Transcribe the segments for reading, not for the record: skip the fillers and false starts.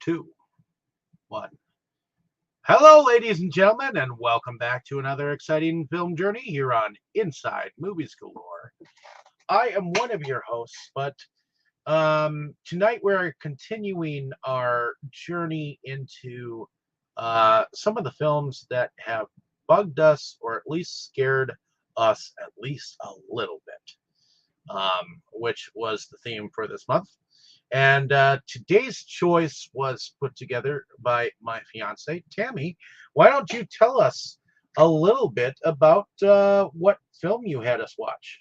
two, one. Hello, ladies and gentlemen, and welcome back to another exciting film journey here on Inside Movies Galore. I am one of your hosts, but tonight we're continuing our journey into some of the films that have bugged us, or at least scared us at least a little bit, which was the theme for this month. And today's choice was put together by my fiance, Tammy. Why don't you tell us a little bit about what film you had us watch?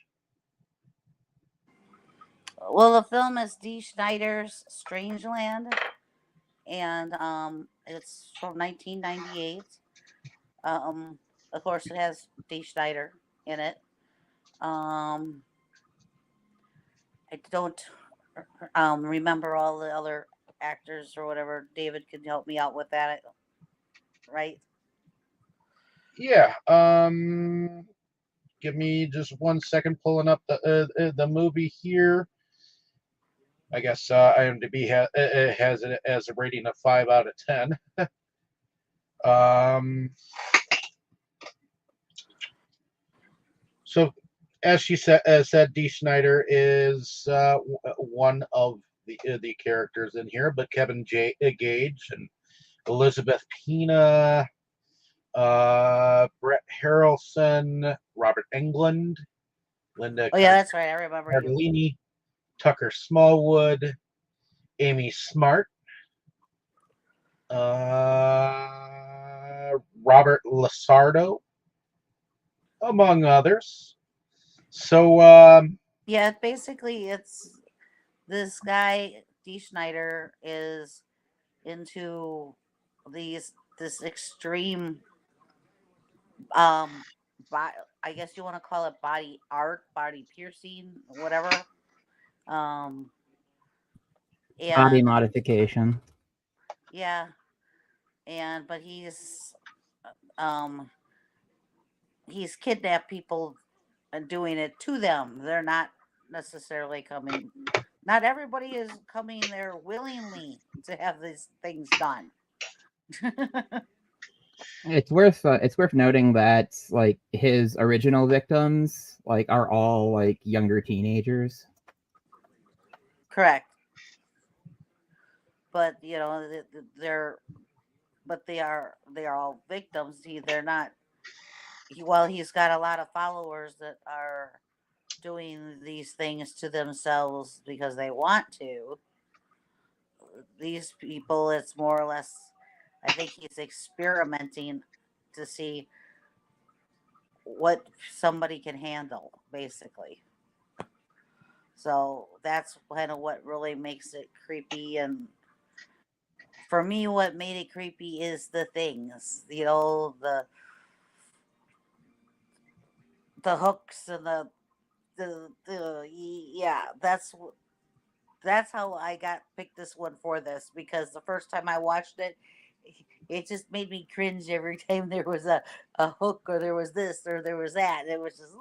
Well, the film is D. Snyder's Strangeland, and it's from 1998. Of course, it has D. Snyder in it. I don't remember all the other actors or whatever. David can help me out with that, right? Yeah. Give me just 1 second pulling up the movie here. I guess IMDb has it as a rating of 5 out of 10. So, as she said, Dee Snider is one of the characters in here, but Kevin Gage and Elizabeth Pena, Brett Harrelson, Robert Englund, Linda Oh yeah, that's right. I remember you. Cardellini, Tucker Smallwood, Amy Smart, Robert Lasardo, among others. So, Yeah, basically, it's this guy D. Snyder is into this extreme I guess you want to call it body art, body piercing, whatever. Um, Body and modification. yeah, but um he's kidnapped people and doing it to them. They're not necessarily coming. Not everybody is coming there willingly to have these things done. It's worth noting that like his original victims are all younger teenagers. Correct. But they are all victims. They're not. Well, he's got a lot of followers that are doing these things to themselves because they want to. These people, it's more or less, I think he's experimenting to see what somebody can handle, basically. So that's kind of what really makes it creepy. And for me, what made it creepy is the things, the hooks and yeah, that's how I picked this one for this, because the first time I watched it, it just made me cringe every time there was a hook, or there was this, or there was that. It was just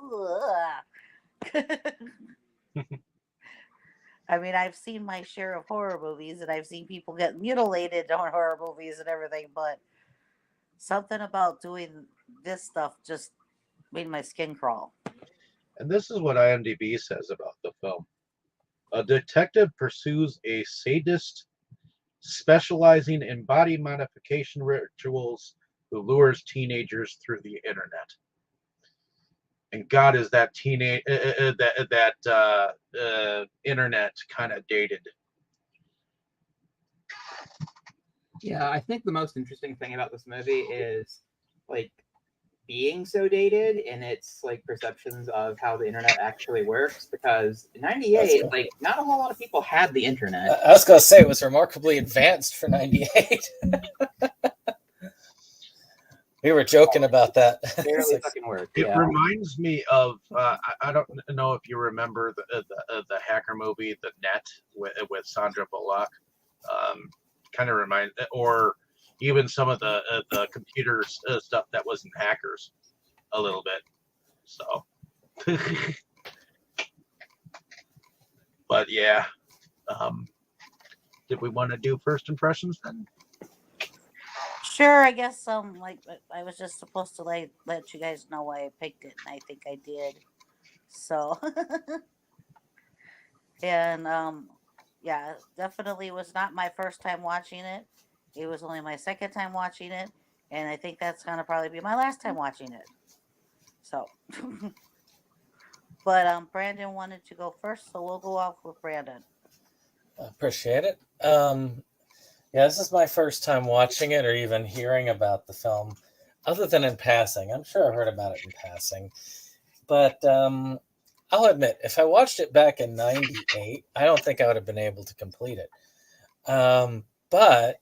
I mean, I've seen my share of horror movies, and I've seen people get mutilated on horror movies and everything, but something about doing this stuff just made my skin crawl. and this is what IMDb says about the film. A detective pursues a sadist specializing in body modification rituals who lures teenagers through the internet. And God, is that internet kind of dated? Yeah, I think the most interesting thing about this movie is being so dated in its perceptions of how the internet actually works, because in 98 not a whole lot of people had the internet. I was gonna say it was remarkably advanced for 98. We were joking about that. Barely fucking worked. It Yeah. reminds me of I don't know if you remember the hacker movie The Net with Sandra Bullock. Kind of remind, or even some of the computer stuff that wasn't hackers, a little bit. So, but yeah, did we want to do first impressions then? Sure, I guess like I was just supposed to let you guys know why I picked it, and I think I did. So and yeah, definitely was not my first time watching it. It was only my second time watching it, and I think that's gonna probably be my last time watching it. So but Brandon wanted to go first, so we'll go off with Brandon. Appreciate it. Yeah, this is my first time watching it or even hearing about the film, other than in passing. I'm sure I heard about it in passing. But I'll admit, if I watched it back in 98, I don't think I would have been able to complete it. But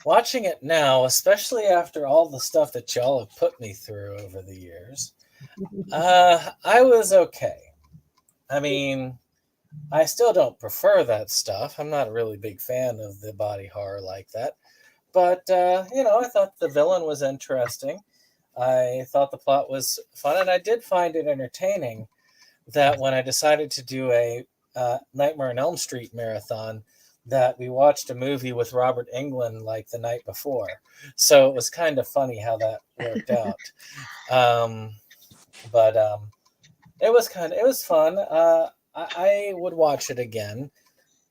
watching it now, especially after all the stuff that y'all have put me through over the years, I was okay. I mean, I still don't prefer that stuff. I'm not a really big fan of the body horror like that. But, I thought the villain was interesting. I thought the plot was fun, and I did find it entertaining that when I decided to do a Nightmare on Elm Street marathon, that we watched a movie with Robert Englund like the night before. So it was kind of funny how that worked out. But it was fun. I would watch it again.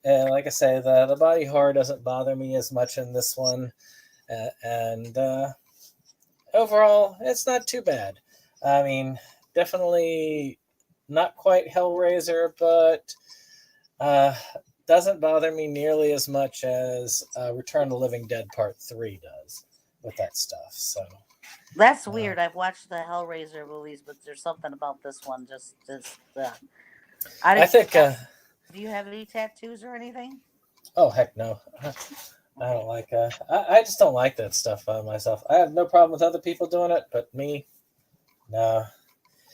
And like I say, the body horror doesn't bother me as much in this one. And overall, it's not too bad. I mean, definitely not quite Hellraiser, but doesn't bother me nearly as much as Return of the Living Dead Part 3 does with that stuff. So That's weird. I've watched the Hellraiser movies, but there's something about this one just I think. Do you have any tattoos or anything? Oh heck no! I don't like. I just don't like that stuff myself. I have no problem with other people doing it, but me, no.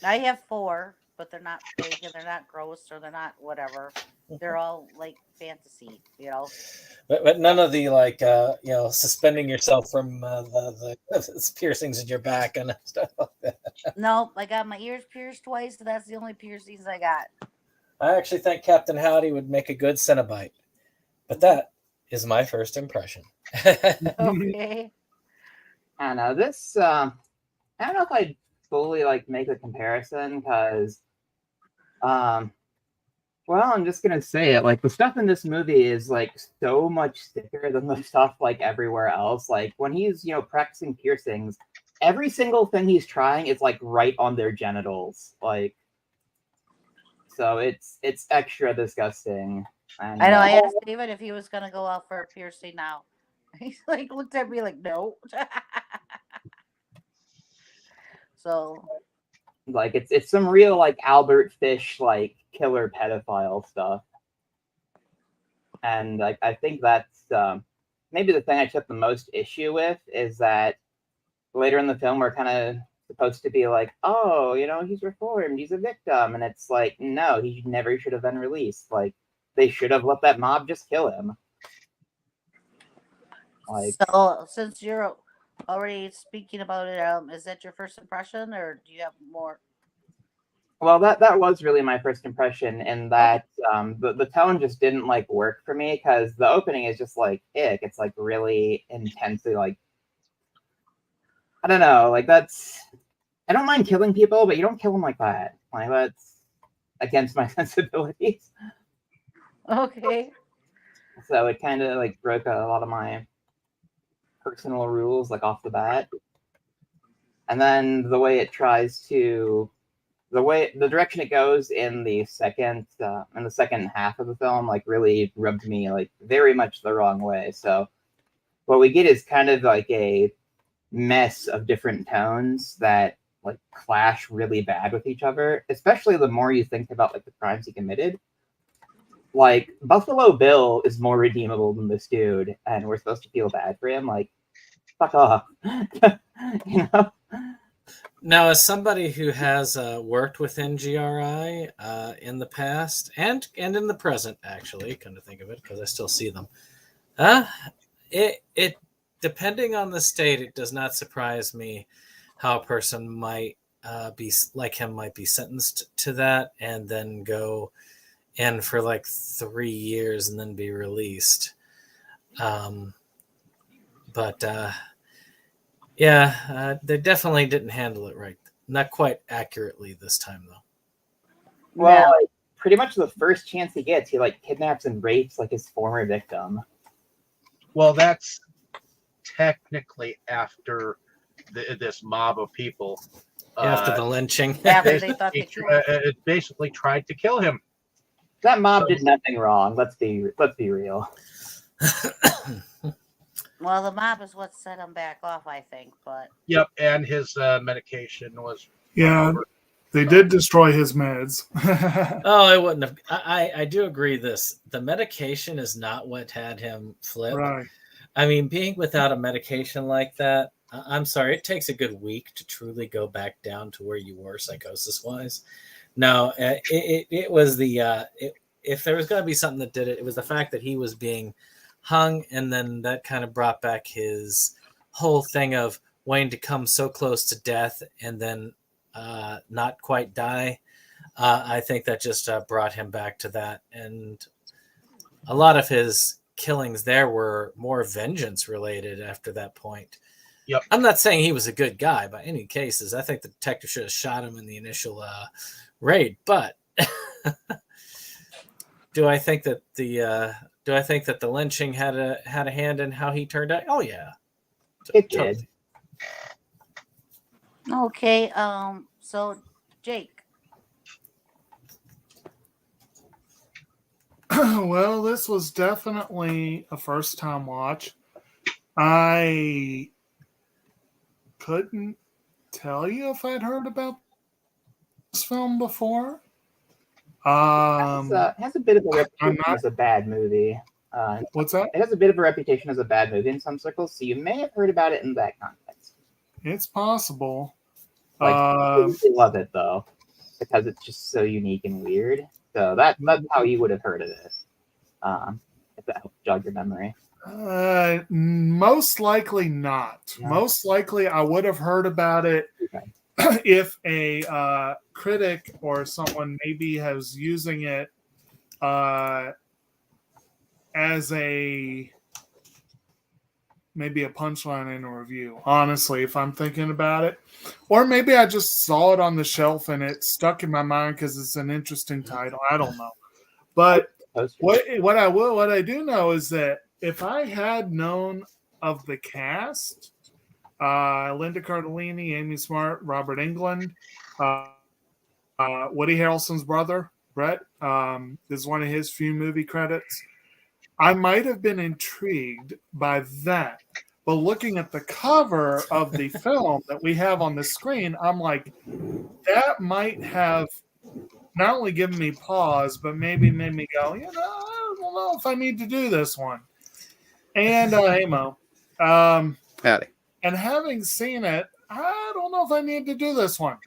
I have 4, but they're not big and they're not gross or they're not whatever. They're all like fantasy, But none of the suspending yourself from the piercings in your back and stuff like that. No, I got my ears pierced twice, so that's the only piercings I got. I actually think Captain Howdy would make a good Cenobite, but that is my first impression. Okay. I know this. I don't know if I'd fully make a comparison because, well, I'm just gonna say it. The stuff in this movie is so much thicker than the stuff everywhere else. When he's practicing piercings, every single thing he's trying is right on their genitals. So it's extra disgusting. And, I know. I asked David if he was gonna go out for a piercing now. He's looked at me no. So it's some real Albert Fish killer pedophile stuff. And I think that's maybe the thing I took the most issue with is that later in the film we're kind of supposed to be oh, he's reformed, he's a victim, and it's no, he never should have been released. They should have let that mob just kill him. So since you're already speaking about it, is that your first impression or do you have more? Well, that was really my first impression, in that the tone just didn't work for me, because the opening is just ick. It's really intensely I don't know, that's, I don't mind killing people, but you don't kill them like that. That's against my sensibilities. Okay. So it kind of broke a lot of my personal rules off the bat. And then the way it tries to, the direction it goes in the second half of the film really rubbed me very much the wrong way. So what we get is kind of a mess of different tones that clash really bad with each other, especially the more you think about the crimes he committed. Buffalo Bill is more redeemable than this dude, and we're supposed to feel bad for him. Fuck off. Now, as somebody who has worked with NGRI in the past and in the present, actually, come to think of it, because I still see them, it depending on the state, it does not surprise me how a person might be like him might be sentenced to that and then go in for like 3 years and then be released. But they definitely didn't handle it right. Not quite accurately this time, though. Well, No. like, pretty much the first chance he gets, he like kidnaps and rapes like his former victim. Well, that's technically after this mob of people. After the lynching. After they thought they killed him. It basically tried to kill him. That mob So- did nothing wrong. Let's be real. Well, the mob is what set him back off, I think. But Yep, and his medication was Yeah, over. they did destroy his meds. Oh, I wouldn't have. I do agree this. The medication is not what had him flip. Right. I mean, being without a medication like that, I'm sorry, it takes a good week to truly go back down to where you were psychosis-wise. No, it was if there was going to be something that did it, it was the fact that he was being hung, and then that kind of brought back his whole thing of wanting to come so close to death and then not quite die. I think that just brought him back to that, and a lot of his killings there were more vengeance related after that point. Yep. I'm not saying he was a good guy by any cases. I think the detective should have shot him in the initial raid, but do I think that the lynching had a hand in how he turned out? Oh yeah. It did. okay. So Jake. Well, this was definitely a first time watch. I couldn't tell you if I'd heard about this film before. It has a bit of a reputation not- as a bad movie. What's that? It has a bit of a reputation as a bad movie in some circles, so you may have heard about it in that context. It's possible. Like, I love it though, because it's just so unique and weird. So that's how you would have heard of it. If that helps jog your memory. Most likely not. No. Most likely, I would have heard about it Okay. if a critic or someone maybe was using it as maybe a punchline in a review. Honestly, if I'm thinking about it, or maybe I just saw it on the shelf and it stuck in my mind because it's an interesting title. I don't know, but Poster. what I do know is that if I had known of the cast, Linda Cardellini, Amy Smart, Robert Englund, Woody Harrelson's brother, Brett, this is one of his few movie credits, I might have been intrigued by that. But looking at the cover of the film that we have on the screen, I'm like, that might have not only given me pause, but maybe made me go, I don't know if I need to do this one. And hey, Mo. Howdy. And having seen it, I don't know if I need to do this one.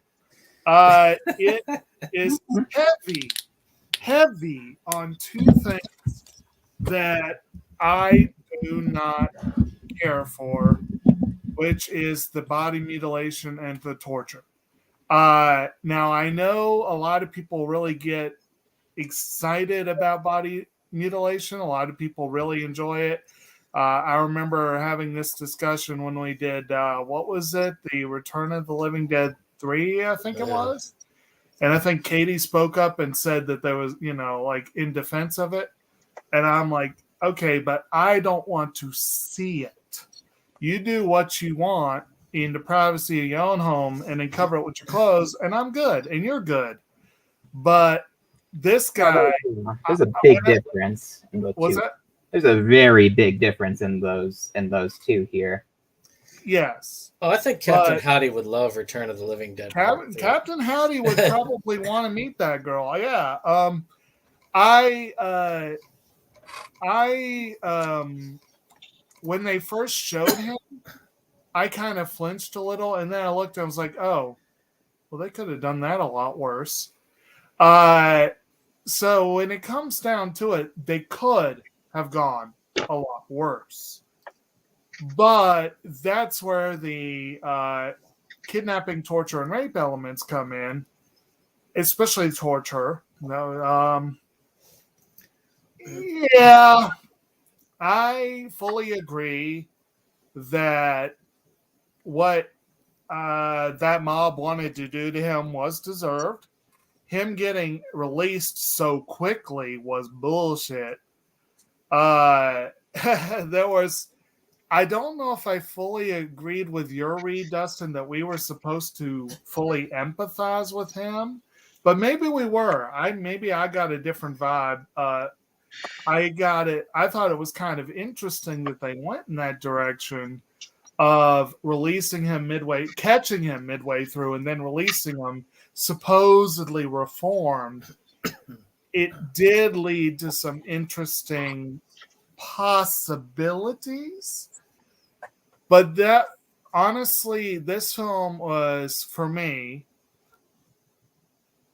It is heavy on two things that I do not care for, which is the body mutilation and the torture. Now, I know a lot of people really get excited about body mutilation. A lot of people really enjoy it. I remember having this discussion when we did, what was it? The Return of the Living Dead 3, I think it was. And I think Katie spoke up and said that there was, like in defense of it. And I'm like, okay, but I don't want to see it. You do what you want in the privacy of your own home and then cover it with your clothes, and I'm good, and you're good. But this guy... There's a big difference in the What's two. that? There's a very big difference in those two here. Yes. Oh, I think Captain But- Howdy would love Return of the Living Dead. Part 3. Captain Howdy would probably want to meet that girl. Yeah. When they first showed him, I kind of flinched a little, and then I looked and I was like, oh, well, they could have done that a lot worse. So when it comes down to it, they could have gone a lot worse. But that's where the kidnapping, torture, and rape elements come in, especially torture. Yeah, I fully agree that what that mob wanted to do to him was deserved. Him getting released so quickly was bullshit. There was, I don't know if I fully agreed with your read, Dustin, that we were supposed to fully empathize with him, but maybe we were. Maybe I got a different vibe. I got it. I thought it was kind of interesting that they went in that direction of releasing him midway, catching him midway through, and then releasing him supposedly reformed. It did lead to some interesting possibilities, but that honestly, this film was for me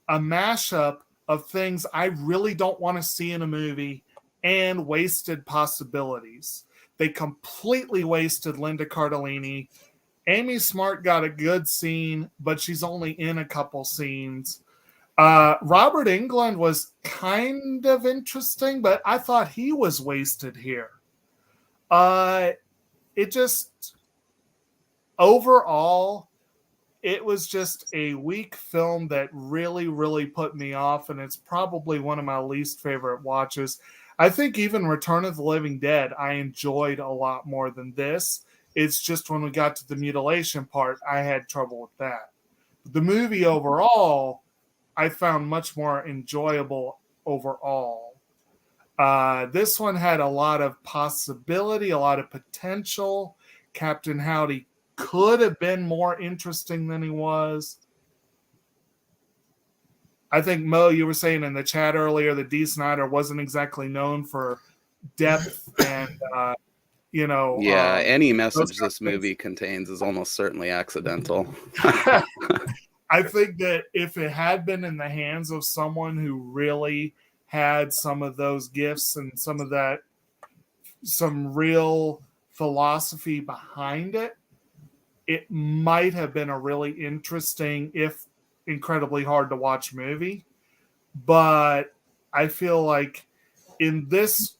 a mashup of things I really don't want to see in a movie and wasted possibilities. They completely wasted Linda Cardellini. Amy Smart got a good scene, but she's only in a couple scenes. Robert Englund was kind of interesting, but I thought he was wasted here. It just, overall, it was just a weak film that really, really put me off, and it's probably one of my least favorite watches. I think even Return of the Living Dead I enjoyed a lot more than this. It's just when we got to the mutilation part, I had trouble with that. The movie overall, I found much more enjoyable overall. This one had a lot of possibility, a lot of potential. Captain Howdy could have been more interesting than he was. I think, Mo, you were saying in the chat earlier that Dee Snider wasn't exactly known for depth and, Yeah, any message this movie contains is almost certainly accidental. I think that if it had been in the hands of someone who really had some of those gifts and some of that, some real philosophy behind it, it might have been a really interesting, if incredibly hard to watch movie. But I feel like in this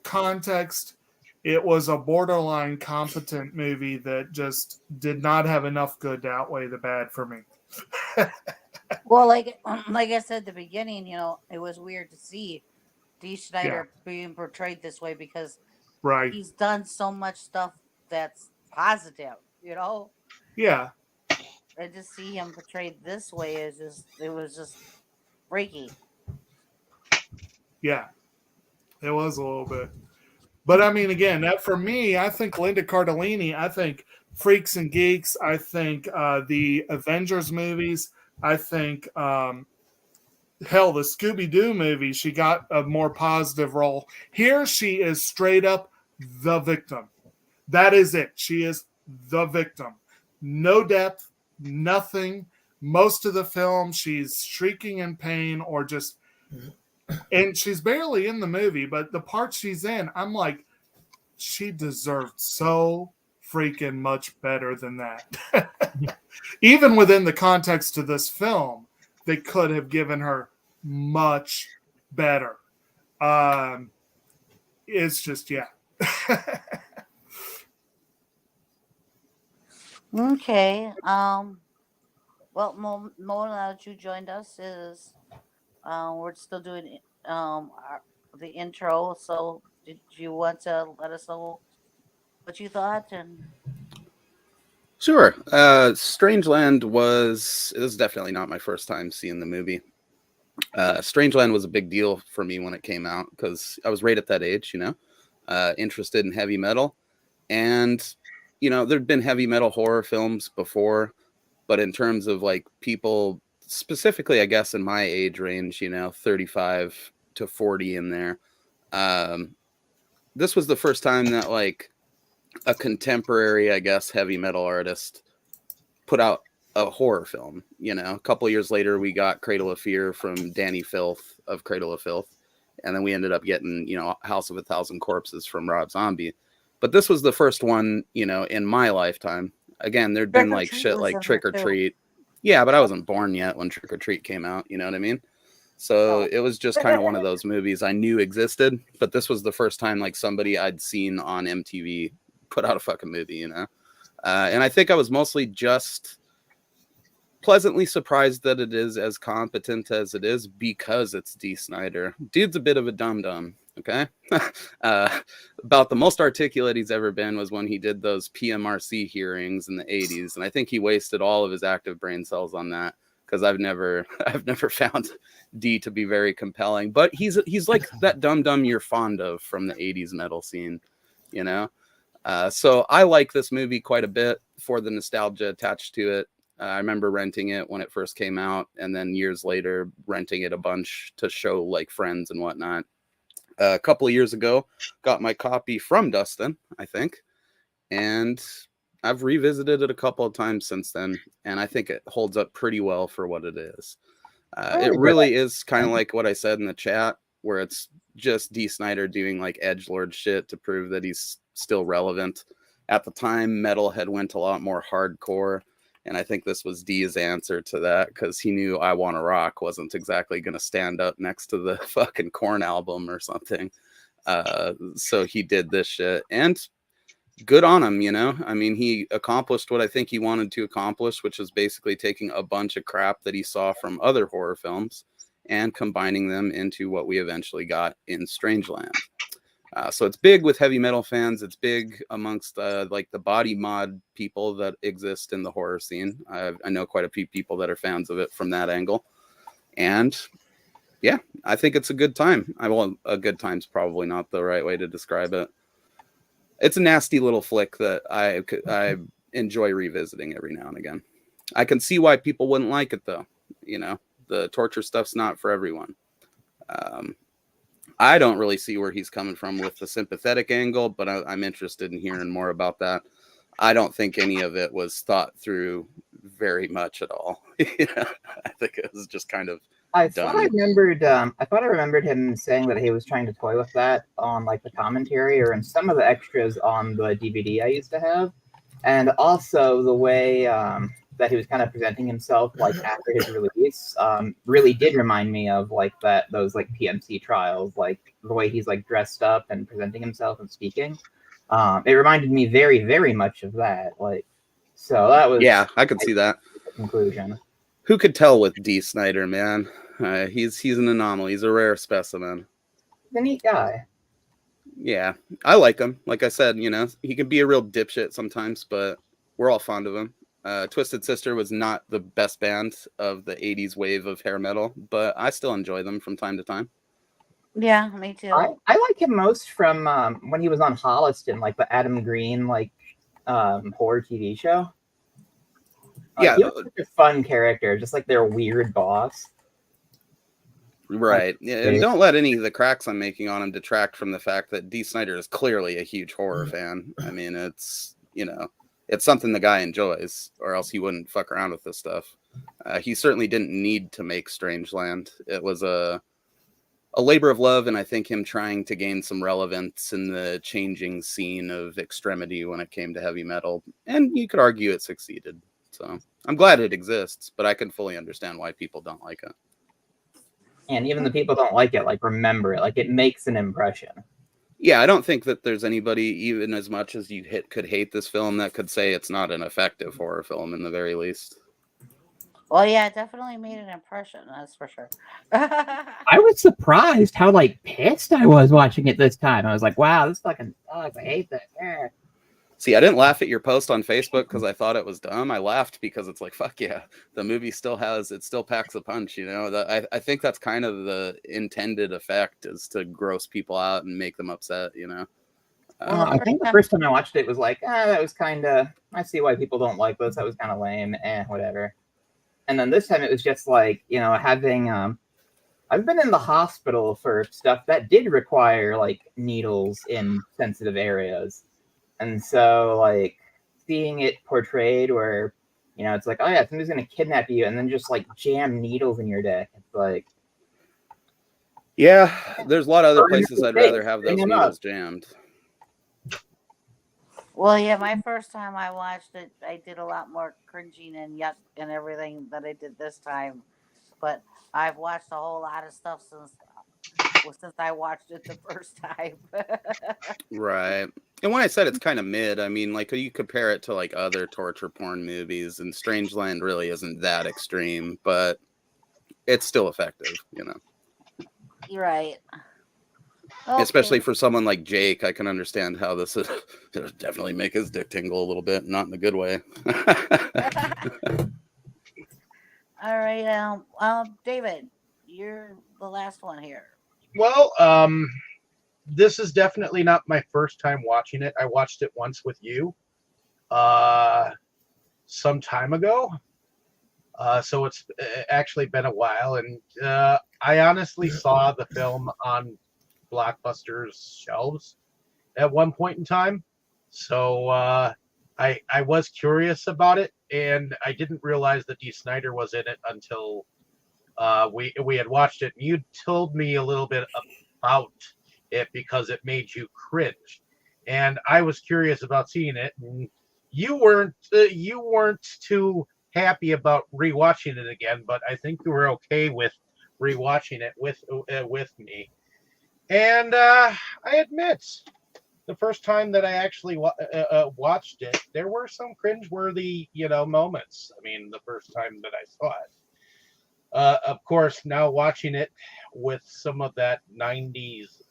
context, it was a borderline competent movie that just did not have enough good to outweigh the bad for me. Well, like I said at the beginning, it was weird to see Dee Snider being portrayed this way because he's done so much stuff that's positive, Yeah. And to see him portrayed this way it was just freaky. Yeah, it was a little bit. But I mean, again, that for me, I think Linda Cardellini, I think Freaks and Geeks, I think the Avengers movies, I think, hell, the Scooby-Doo movie, she got a more positive role. Here, she is straight up the victim. That is it. She is the victim. No depth, nothing. Most of the film, she's shrieking in pain or just... And she's barely in the movie, but the part she's in, I'm like, she deserved so freaking much better than that. Even within the context of this film, they could have given her much better. It's just, yeah. Okay. Well, Mo, now that you joined us, we're still doing the intro. So, did you want to let us know what you thought? And Sure. Strangeland was definitely not my first time seeing the movie. Strangeland was a big deal for me when it came out because I was right at that age, interested in heavy metal. And, there'd been heavy metal horror films before, but in terms of like people specifically, I guess, in my age range, 35 to 40 in there. This was the first time that like a contemporary, I guess, heavy metal artist put out a horror film. A couple years later, we got Cradle of Fear from Danny Filth of Cradle of Filth. And then we ended up getting, House of a Thousand Corpses from Rob Zombie. But this was the first one, in my lifetime. Again, there'd been like shit like Trick or Treat. Yeah, but I wasn't born yet when Trick or Treat came out. You know what I mean? So Oh. it was just kind of one of those movies I knew existed, but this was the first time like somebody I'd seen on MTV put out a fucking movie, you know? And I think I was mostly just pleasantly surprised that it is as competent as it is because it's D. Snyder. Dude's a bit of a dum-dum, okay? About the most articulate he's ever been was when he did those PMRC hearings in the 80s, and I think he wasted all of his active brain cells on that, because I've never found D to be very compelling. But he's like that dum-dum you're fond of from the 80s metal scene, you know? So I like this movie quite a bit for the nostalgia attached to it. I remember renting it when it first came out, and then years later renting it a bunch to show like friends and whatnot. A couple of years ago, got my copy from Dustin, I think, and I've revisited it a couple of times since then, and I think it holds up pretty well for what it is. It really is kind of like what I said in the chat, where it's just D. Snyder doing like edgelord shit to prove that he's still relevant. At the time, metal had went a lot more hardcore, and I think this was D's answer to that, because he knew I Wanna Rock wasn't exactly going to stand up next to the fucking Korn album or something. So he did this shit, and good on him, you know? I mean, he accomplished what I think he wanted to accomplish, which is basically taking a bunch of crap that he saw from other horror films and combining them into what we eventually got in Strangeland. So it's big with heavy metal fans. It's big amongst like the body mod people that exist in the horror scene. I know quite a few people that are fans of it from that angle. And yeah, I think it's a good time. A good time's probably not the right way to describe it. It's a nasty little flick that I enjoy revisiting every now and again. I can see why people wouldn't like it, though. You know, the torture stuff's not for everyone. I don't really see where he's coming from with the sympathetic angle, but I'm interested in hearing more about that. I don't think any of it was thought through very much at all. You know, I think it was just kind of thought I remembered him saying that he was trying to toy with that on like the commentary or in some of the extras on the DVD I used to have, and also the way that he was kind of presenting himself like after his release really did remind me of like those like PMC trials, like the way he's like dressed up and presenting himself and speaking. It reminded me very, very much of that. Like, so that was I could see that conclusion. Who could tell with D. Snyder, man? He's an anomaly. He's a rare specimen. He's a neat guy. Yeah, I like him. Like I said, you know, he can be a real dipshit sometimes, but we're all fond of him. Twisted Sister was not the best band of the 80s wave of hair metal, but I still enjoy them from time to time. Yeah, me too. I like him most from when he was on Holliston, like the Adam Green horror TV show. Yeah, he was such a fun character, just like their weird boss. Right. Yeah, and don't let any of the cracks I'm making on him detract from the fact that D. Snyder is clearly a huge horror fan. I mean, it's, you know, it's something the guy enjoys, or else he wouldn't fuck around with this stuff. He certainly didn't need to make Strangeland. It was a labor of love, and I think him trying to gain some relevance in the changing scene of extremity when it came to heavy metal. And you could argue it succeeded. So I'm glad it exists, but I can fully understand why people don't like it. And even the people don't like it, like remember it, like it makes an impression. Yeah, I don't think that there's anybody, even as much as you could hate this film, that could say it's not an effective horror film in the very least. Well, yeah, it definitely made an impression, that's for sure. I was surprised how like pissed I was watching it this time. I was like, wow, this fucking sucks. I hate this. See, I didn't laugh at your post on Facebook because I thought it was dumb. I laughed because it's like, fuck yeah, the movie still packs a punch, you know? I think that's kind of the intended effect, is to gross people out and make them upset, you know? I think the first time I watched it was like, that was kind of, I see why people don't like this. That was kind of lame, whatever. And then this time it was just like, you know, having, I've been in the hospital for stuff that did require like needles in sensitive areas. And so, like, seeing it portrayed where, you know, it's like, oh, yeah, somebody's going to kidnap you and then just, like, jam needles in your dick. It's like... Yeah, there's a lot of other places I'd rather have those needles jammed. Well, yeah, my first time I watched it, I did a lot more cringing and yuck and everything that I did this time. but I've watched a whole lot of stuff since I watched it the first time. Right. And when I said it's kind of mid, I mean, like, you compare it to like other torture porn movies, and Strangeland really isn't that extreme, but it's still effective, you know. You're right. Especially Okay. for someone like Jake, I can understand how this is definitely make his dick tingle a little bit, not in a good way. All right. David, you're the last one here. Well, this is definitely not my first time watching it. I watched it once with you, some time ago. So it's actually been a while, and I honestly saw the film on Blockbuster's shelves at one point in time. So I was curious about it, and I didn't realize that Dee Snider was in it until we had watched it. And you told me a little bit about it because it made you cringe, and I was curious about seeing it. And you weren't too happy about rewatching it again, but I think you were okay with rewatching it with me. And I admit, the first time that I actually watched it, there were some cringeworthy, moments. I mean, the first time that I saw it. Of course, now watching it with some of that '90s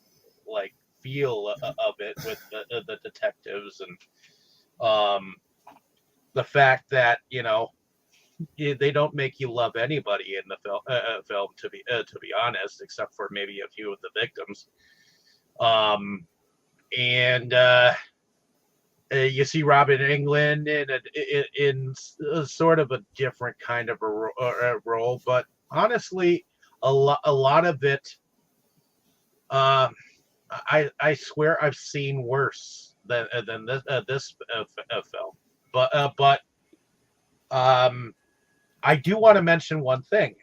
like feel of it with the detectives and the fact that they don't make you love anybody in the film to be honest, except for maybe a few of the victims. And you see Robin England in sort of a different kind of a role, but honestly, a lot of it, I swear I've seen worse than this film. But I do want to mention one thing.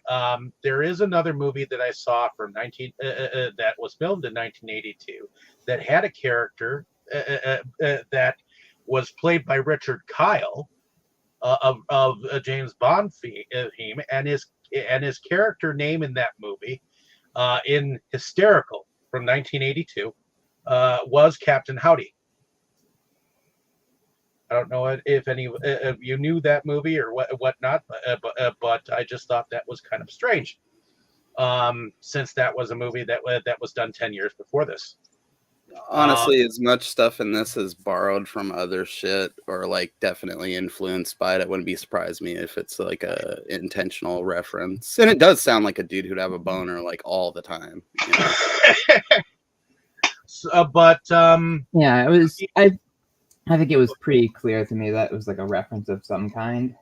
There is another movie that I saw from that was filmed in 1982 that had a character that was played by Richard Kyle of a James Bond theme, and his character name in that movie, in Hysterical from 1982, was Captain Howdy. I don't know if any of you knew that movie or whatnot, but I just thought that was kind of strange, since that was a movie that was done 10 years before this. Honestly, as much stuff in this is borrowed from other shit or like definitely influenced by it, it wouldn't be surprised me if it's like a intentional reference. And it does sound like a dude who'd have a boner like all the time. But yeah, it was. I think it was pretty clear to me that it was like a reference of some kind.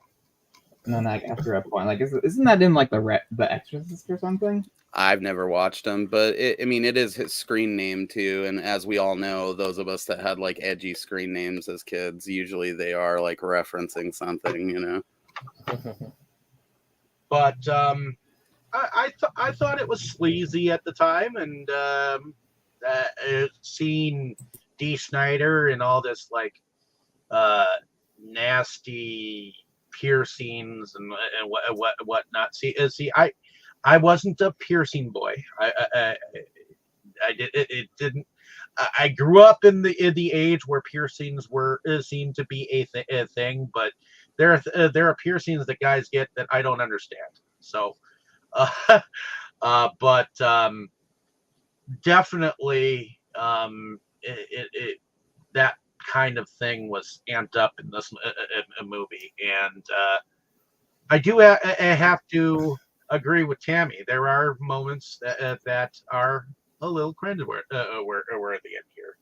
And then, like, after a point, like, isn't that in like the Exorcist or something? I've never watched him, but it is his screen name too. And as we all know, those of us that had like edgy screen names as kids, usually they are like referencing something, But I thought it was sleazy at the time, and seeing Dee Snider and all this like nasty piercings and whatnot. See, I wasn't a piercing boy. I didn't. I grew up in the age where piercings seemed to be a thing, but there are piercings that guys get that I don't understand. So, but definitely, that kind of thing was amped up in this movie, and I do have to agree with Tammy. There are moments that are a little cringe-worthy in here.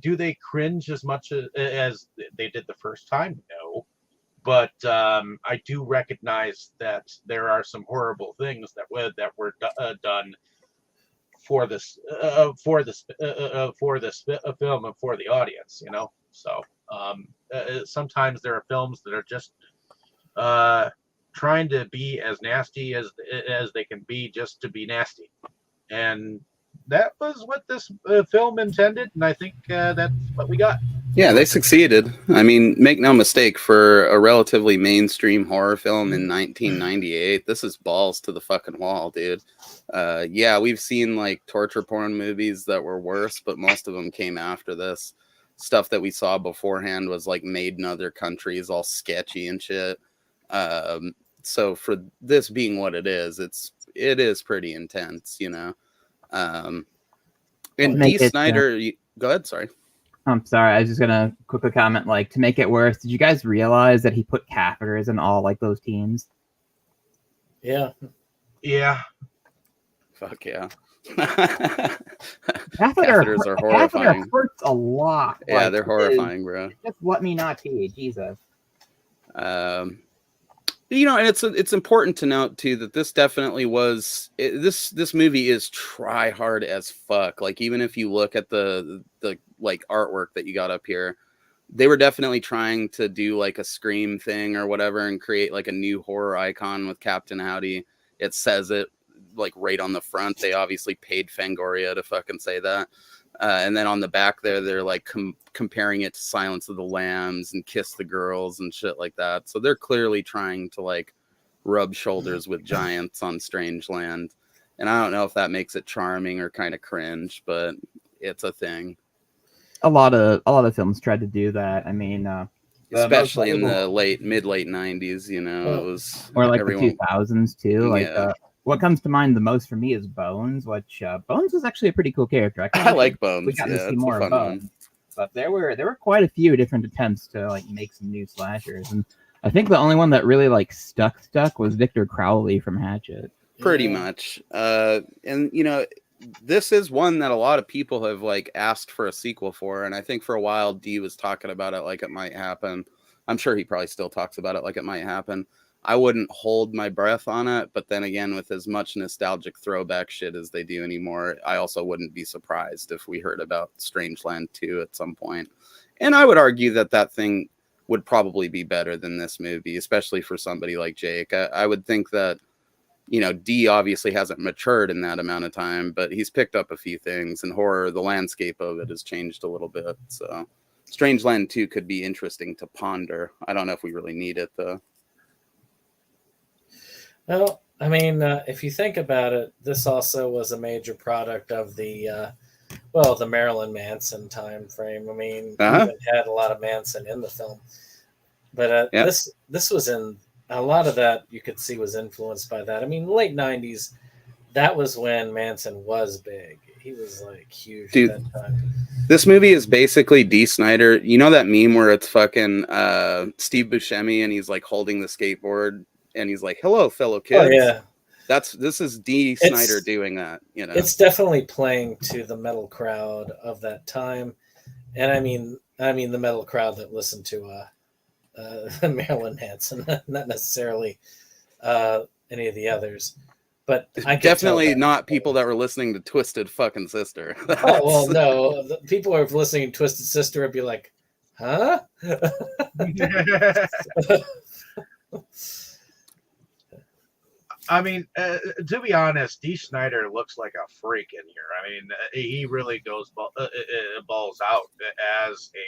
Do they cringe as much as they did the first time? No. But I do recognize that there are some horrible things that were done for this film and for the audience, So sometimes there are films that are just trying to be as nasty as they can be, just to be nasty, and that was what this film intended, and I think that's what we got. Yeah, they succeeded. I mean, make no mistake, for a relatively mainstream horror film in 1998, this is balls to the fucking wall, dude. Yeah, we've seen like torture porn movies that were worse, but most of them came after this. Stuff that we saw beforehand was like made in other countries, all sketchy and shit. So for this being what it is pretty intense, you know. And Make D. it, Snyder, go ahead, sorry. I'm sorry, I was just gonna quickly comment, like, to make it worse, did you guys realize that he put catheters in all like those teams? Yeah. Yeah. Fuck yeah. Catheters are catheter horrifying. hurts a lot. Yeah, Like, they're horrifying, bro. just let me not pee, Jesus. You know, and it's important to note too that this definitely was this movie is try hard as fuck. Like, even if you look at the like artwork that you got up here, they were definitely trying to do like a Scream thing or whatever and create like a new horror icon with Captain Howdy. It says it like right on the front. They obviously paid Fangoria to fucking say that. And then on the back there, they're like comparing it to Silence of the Lambs and Kiss the Girls and shit like that. So they're clearly trying to like rub shoulders with giants on Strangeland. And I don't know if that makes it charming or kind of cringe, but it's a thing. A lot of films tried to do that. I mean, Especially in the mid late 90s, you know, it was or like everyone, the 2000s too. Like, yeah. What comes to mind the most for me is Bones, which Bones was actually a pretty cool character. I like Bones. We got to see it's more a of fun Bones, one. but there were quite a few different attempts to like make some new slashers, and I think the only one that really like stuck was Victor Crowley from Hatchet. Pretty much. And you know, this is one that a lot of people have like asked for a sequel for, and I think for a while D was talking about it like it might happen. I'm sure he probably still talks about it like it might happen. I wouldn't hold my breath on it, but then again, with as much nostalgic throwback shit as they do anymore, I also wouldn't be surprised if we heard about Strangeland 2 at some point. And I would argue that that thing would probably be better than this movie, especially for somebody like Jake. I would think that, you know, D obviously hasn't matured in that amount of time, but he's picked up a few things, and horror, the landscape of it has changed a little bit. So Strangeland 2 could be interesting to ponder. I don't know if we really need it, though. Well, I mean, if you think about it, this also was a major product of the Marilyn Manson time frame. I mean, we even had a lot of Manson in the film, but this was in a lot of that. You could see was influenced by that. I mean, late '90s, that was when Manson was big. He was like huge at that time. This movie is basically D. Snyder. You know that meme where it's fucking Steve Buscemi and he's like holding the skateboard. And he's like, "Hello, fellow kids." Oh, yeah. This is D. Snyder doing that. You know, it's definitely playing to the metal crowd of that time, and I mean the metal crowd that listened to Marilyn Manson, not necessarily any of the others. But I definitely not people that were listening to Twisted fucking Sister. Oh well, no, the people who are listening to Twisted Sister would be like, "Huh?" I mean, to be honest, D. Snyder looks like a freak in here. I mean, he really goes balls out as a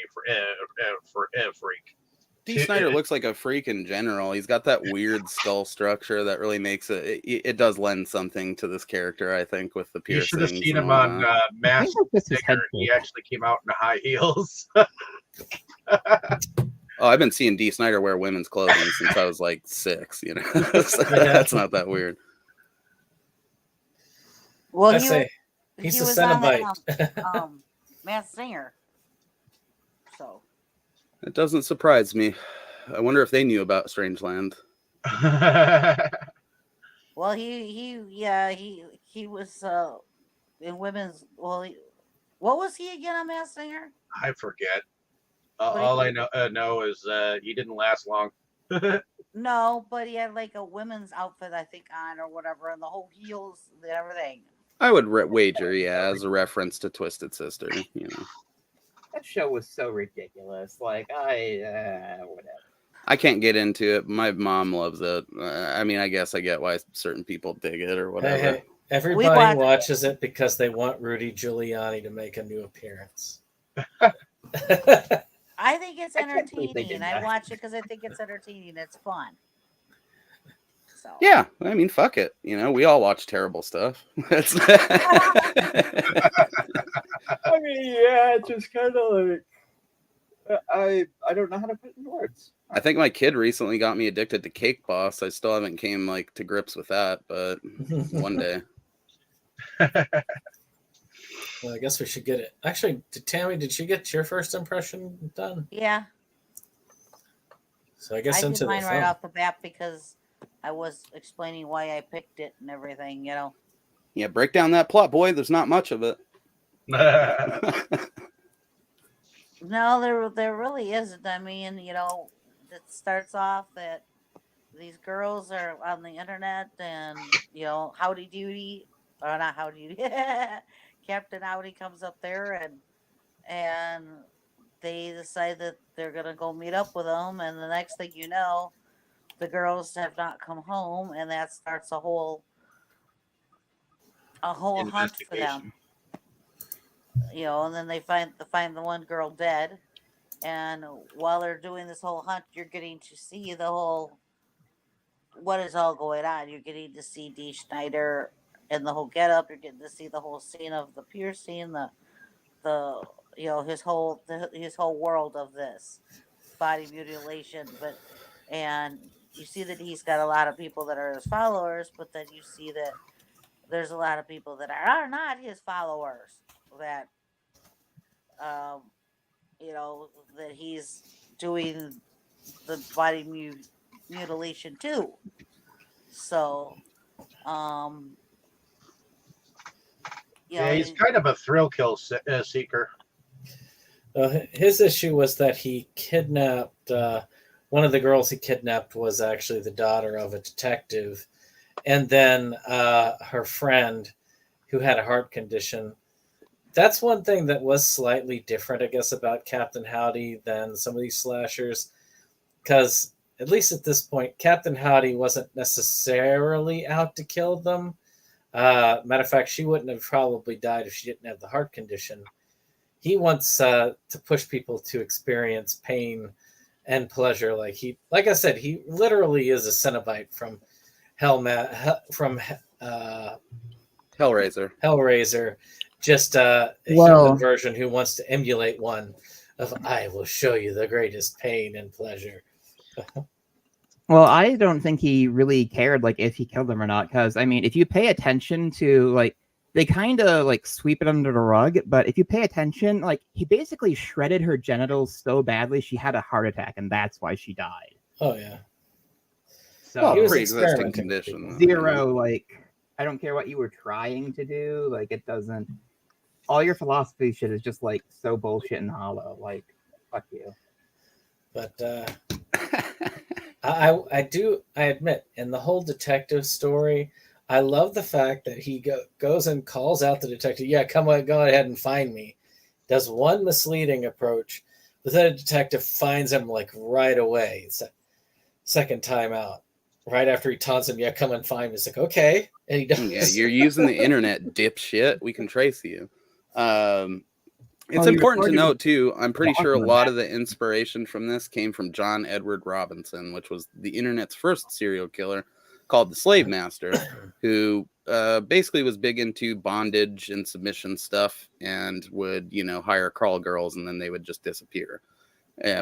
freak. D. Snyder looks like a freak in general. He's got that weird skull structure that really makes it does lend something to this character, I think, with the piercings. You should have seen him on Masked Singer. He actually came out in high heels. Oh, I've been seeing D. Snyder wear women's clothing since I was like 6, you know. So that's not that weird. Well, he's a Cenobite. Masked Singer. So it doesn't surprise me. I wonder if they knew about Strangeland. Well, he was in women's. Well, what was he again on Masked Singer? I forget. All I know is he didn't last long. No, but he had like a women's outfit, I think, on or whatever, and the whole heels and everything. I would wager, yeah, as a reference to Twisted Sister, you know. That show was so ridiculous. Like, whatever. I can't get into it. My mom loves it. I mean, I guess I get why certain people dig it or whatever. Hey, everybody watches it because they want Rudy Giuliani to make a new appearance. it's I can't believe they entertaining. did I that. watch it because I think it's entertaining. It's fun. So Yeah, I mean, fuck it. You know, we all watch terrible stuff. That's I mean, yeah, it's just kind of like I don't know how to put it in words. I think my kid recently got me addicted to Cake Boss. I still haven't came like to grips with that, but one day. Well, I guess we should get it. Actually, Tammy, did she get your first impression done? yeah, So I guess I into did the mine right film. off the bat because I was explaining why I picked it and everything. You know. Yeah, break down that plot, boy. There's not much of it. No, there really isn't. I mean, you know, it starts off that these girls are on the internet, and you know, Howdy Doody, or not Howdy Doody, Captain Howdy comes up there, and they decide that they're gonna go meet up with them, and the next thing you know, the girls have not come home, and that starts a whole hunt for them. You know, and then they find the one girl dead. And while they're doing this whole hunt, you're getting to see the whole what is all going on. You're getting to see Dee Schneider and the whole getup. You're getting to see the whole scene of the piercing, the you know his whole world of this body mutilation. And you see that he's got a lot of people that are his followers, but then you see that there's a lot of people that are not his followers that you know, that he's doing the body mutilation too. So, you know, Yeah, he's kind of a thrill kill seeker. His issue was that he kidnapped one of the girls he kidnapped was actually the daughter of a detective, and then her friend who had a heart condition. That's one thing that was slightly different, I guess, about Captain Howdy than some of these slashers, because at least at this point, Captain Howdy wasn't necessarily out to kill them. Matter of fact, she wouldn't have probably died if she didn't have the heart condition. He wants to push people to experience pain and pleasure, like I said, he literally is a Cenobite from Hellraiser. Just a human version who wants to emulate one of I will show you the greatest pain and pleasure. Well, I don't think he really cared like if he killed them or not, because I mean, if you pay attention to like they kind of like sweep it under the rug, but if you pay attention, like he basically shredded her genitals so badly she had a heart attack, and that's why she died. Oh yeah. So Well, he was pre-existing experimenting with condition. people. zero, like I don't care what you were trying to do, like it doesn't. All your philosophy shit is just like so bullshit and hollow. Like, fuck you. But I admit, in the whole detective story, I love the fact that he goes and calls out the detective. Yeah, come on, go ahead and find me. Does one misleading approach, but then a detective finds him like right away. It's second time out, right after he taunts him. Yeah, come and find me. It's like okay, and he does. Yeah, you're using the internet, dipshit. We can trace you. It's Well, important to you're note too. I'm pretty sure a talking lot about of the inspiration from this came from John Edward Robinson, which was the internet's first serial killer, called the Slave Master, who basically was big into bondage and submission stuff, and would hire crawl girls, and then they would just disappear.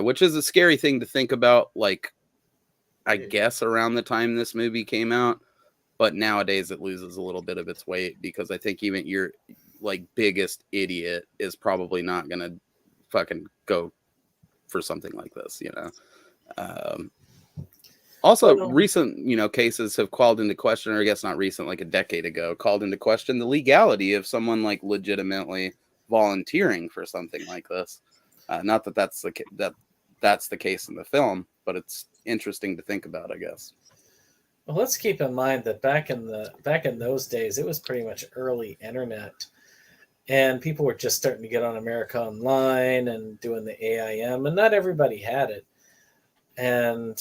Which is a scary thing to think about. Like, I guess around the time this movie came out, but nowadays it loses a little bit of its weight because I think even your like biggest idiot is probably not gonna fucking go for something like this, Also, recent cases have called into question, or I guess not recent, like a decade ago, called into question the legality of someone like legitimately volunteering for something like this. Not that that's the case in the film, but it's interesting to think about, I guess. Well, let's keep in mind that back in those days, it was pretty much early internet, and people were just starting to get on America Online and doing the AIM, and not everybody had it, and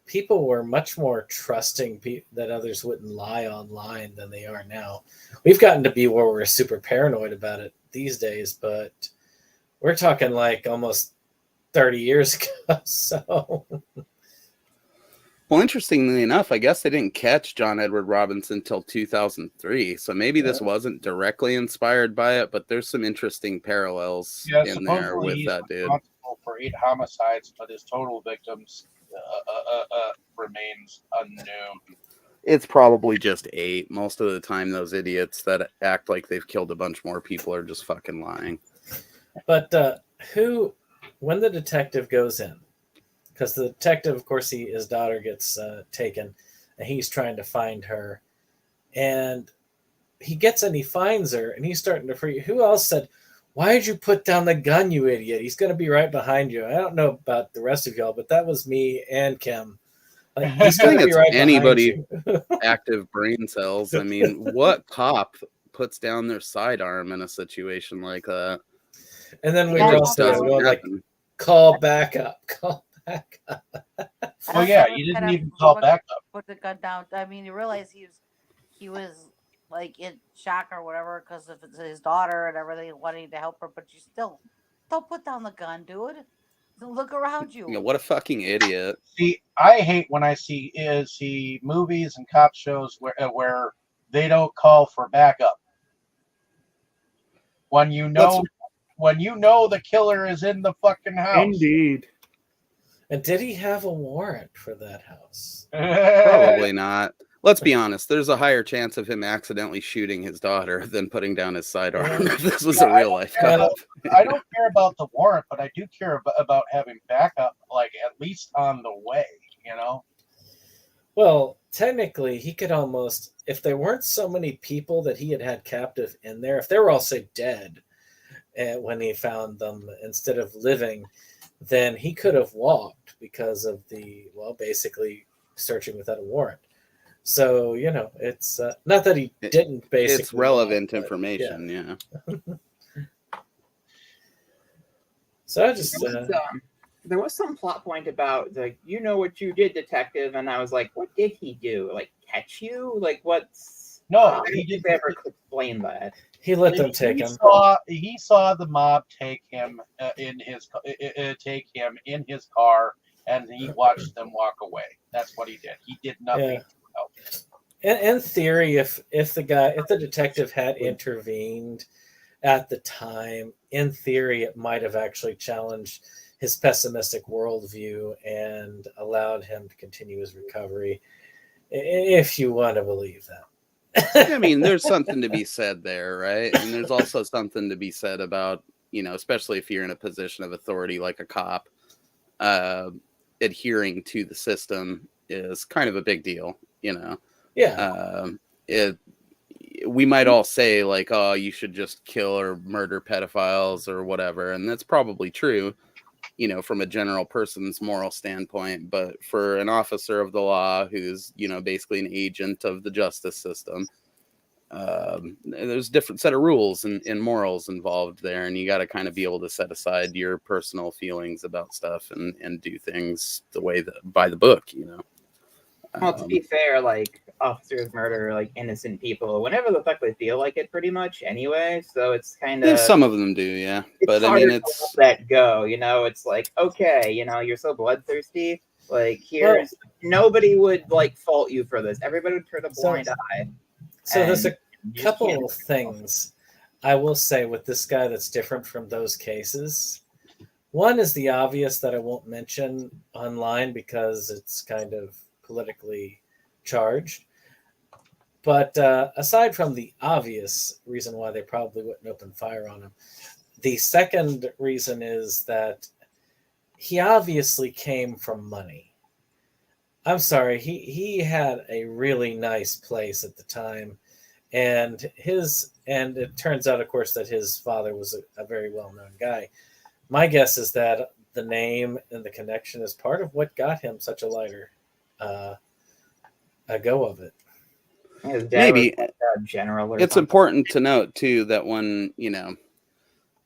people were much more trusting that others wouldn't lie online than they are now. We've gotten to be where we're super paranoid about it these days, but we're talking like almost 30 years ago. So Well, interestingly enough, I guess they didn't catch John Edward Robinson until 2003. So maybe this wasn't directly inspired by it, but there's some interesting parallels Yeah, in there supposedly with he's that dude. responsible for 8 homicides, but his total victims remains unknown. It's probably just 8. Most of the time, those idiots that act like they've killed a bunch more people are just fucking lying. but when the detective goes in, because the detective, of course, his daughter gets taken, and he's trying to find her, and he gets and he finds her, and he's starting to freak. Who else said, "Why did you put down the gun, you idiot? He's going to be right behind you." I don't know about the rest of y'all, but that was me and Kim. Like, he's I going think to be it's right anybody behind you. active brain cells. I mean, what cop puts down their sidearm in a situation like that? And then we Yeah, were it all just sitting there doesn't going like, happen. "Call back up, call back up." Oh yeah, you didn't even call back up. Put the gun down. I mean, you realize he was like in shock or whatever because of his daughter and everything, wanting to help her. But you still don't put down the gun, dude. Look around you. You know, what a fucking idiot. See, I hate when I see movies and cop shows where they don't call for backup. When you know the killer is in the fucking house. Indeed. And did he have a warrant for that house? Probably not. Let's be honest. There's a higher chance of him accidentally shooting his daughter than putting down his sidearm if this was a real life cop. I don't care about the warrant, but I do care about having backup, like at least on the way, you know? Well, technically, he could almost, if there weren't so many people that he had captive in there, if they were all, say, dead when he found them instead of living, then he could have walked because of basically searching without a warrant. So, you know, it's not that he didn't basically. It's relevant information, yeah. So I just. There was some plot point about, like, you know what you did, detective, and I was like, what did he do? Like, catch you? Like, what's... No, he didn't ever explain that. He let them take him. He saw the mob take him in his car, and he watched them walk away. That's what he did. He did nothing to help. In theory, if the detective had intervened at the time, in theory, it might have actually challenged his pessimistic worldview and allowed him to continue his recovery, if you want to believe that. I mean, there's something to be said there, right? And there's also something to be said about, you know, especially if you're in a position of authority like a cop, adhering to the system is kind of a big deal, you know? Yeah. We might all say, like, oh, you should just kill or murder pedophiles or whatever. And that's probably true, you know, from a general person's moral standpoint. But for an officer of the law who's, you know, basically an agent of the justice system, there's a different set of rules and morals involved there. And you got to kind of be able to set aside your personal feelings about stuff and do things the way that by the book, you know. Well, to be fair, like, officers murder, like, innocent people whenever the fuck they feel like it, pretty much, anyway. So it's kind of... Some of them do, yeah. But, I mean, it's... let that go, you know? It's like, okay, you know, you're so bloodthirsty. Like, here's... nobody would, like, fault you for this. Everybody would turn a blind eye. So there's a couple of things I will say with this guy that's different from those cases. One is the obvious that I won't mention online because it's kind of politically charged. But aside from the obvious reason why they probably wouldn't open fire on him, the second reason is that he obviously came from money. I'm sorry, he had a really nice place at the time, and it turns out, of course, that his father was a very well-known guy. My guess is that the name and the connection is part of what got him such a lighter go of it. Maybe general. It's important to note too that when, you know,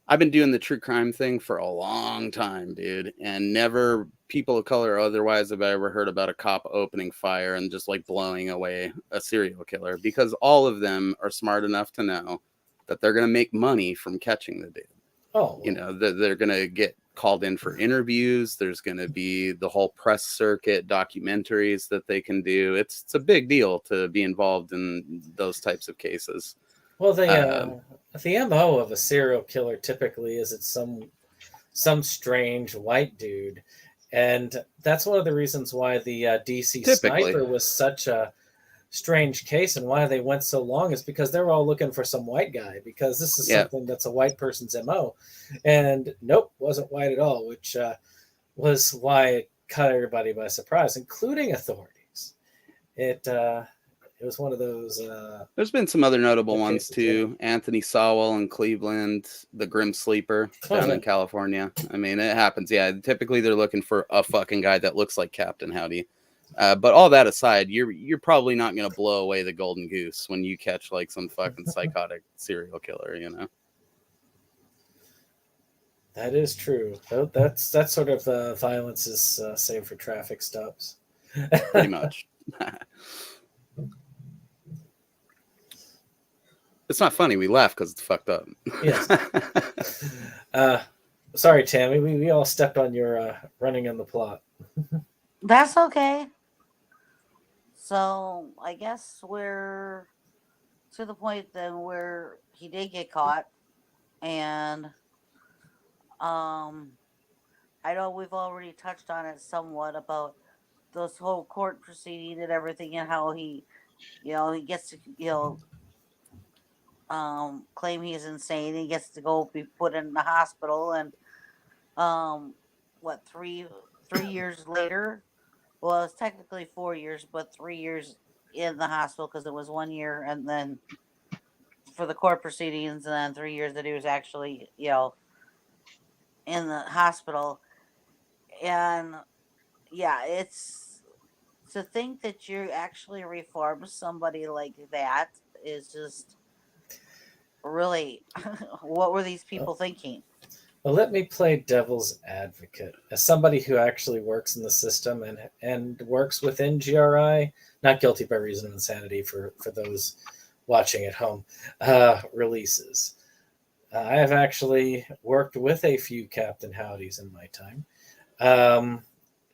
I've been doing the true crime thing for a long time, dude, and never people of color or otherwise have I ever heard about a cop opening fire and just like blowing away a serial killer, because all of them are smart enough to know that they're going to make money from catching the dude. Oh, you know, they're going to get called in for interviews. There's going to be the whole press circuit, documentaries that they can do. It's a big deal to be involved in those types of cases. Well, the MO of a serial killer typically is it's some strange white dude, and that's one of the reasons why the DC Typically. Sniper was such a strange case, and why they went so long is because they were all looking for some white guy, because this is something that's a white person's MO, and nope, wasn't white at all, which was why it caught everybody by surprise, including authorities. It was one of those. There's been some other notable ones cases, too. Anthony Sowell in Cleveland, the Grim Sleeper down in California. I mean, it happens. Yeah, typically they're looking for a fucking guy that looks like Captain Howdy. But all that aside, you're probably not going to blow away the golden goose when you catch like some fucking psychotic serial killer, you know. That is true. That sort of violence is saved for traffic stops. Pretty much. It's not funny. We laugh because it's fucked up. Yes. Sorry, Tammy. We all stepped on your running on the plot. That's okay. So I guess we're to the point then where he did get caught, and I know we've already touched on it somewhat about this whole court proceeding and everything, and how he gets to claim he's insane. He gets to go be put in the hospital, and 3 years later. Well, it's technically 4 years, but 3 years in the hospital, because it was 1 year, and then for the court proceedings, and then 3 years that he was actually, in the hospital. And yeah, it's to think that you actually reform somebody like that is just really, what were these people thinking? Well, let me play devil's advocate as somebody who actually works in the system and works within GRI, not guilty by reason of insanity for those watching at home, releases. I have actually worked with a few Captain Howdies in my time.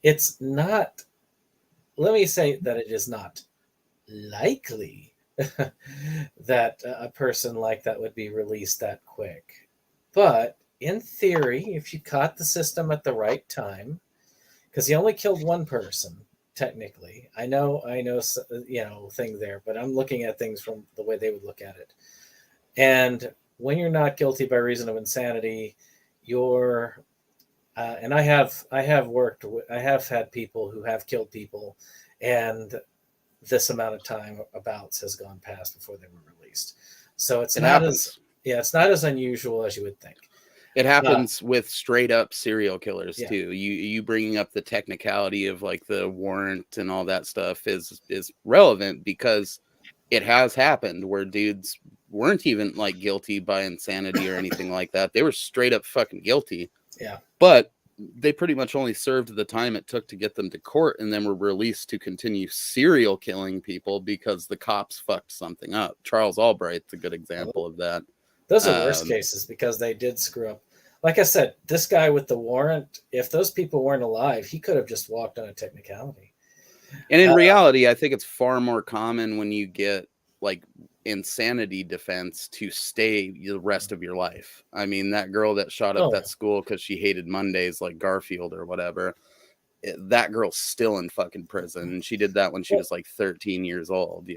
It's not, let me say that it is not likely that a person like that would be released that quick. But in theory, if you caught the system at the right time, because he only killed one person, technically. I know, thing there, but I'm looking at things from the way they would look at it. And when you're not guilty by reason of insanity, you're, and I have had people who have killed people, and this amount of time abouts has gone past before they were released. So it's not as unusual as you would think. It happens with straight up serial killers too. You bringing up the technicality of like the warrant and all that stuff is relevant, because it has happened where dudes weren't even like guilty by insanity or anything like that. They were straight up fucking guilty. Yeah. But they pretty much only served the time it took to get them to court, and then were released to continue serial killing people because the cops fucked something up. Charles Albright's a good example of that. Those are worst cases because they did screw up. Like I said, this guy with the warrant, if those people weren't alive, he could have just walked on a technicality. And in reality, I think it's far more common when you get like insanity defense to stay the rest of your life. I mean, that girl that shot up that school because she hated Mondays, like Garfield or whatever, that girl's still in fucking prison. And she did that when she was like 13 years old,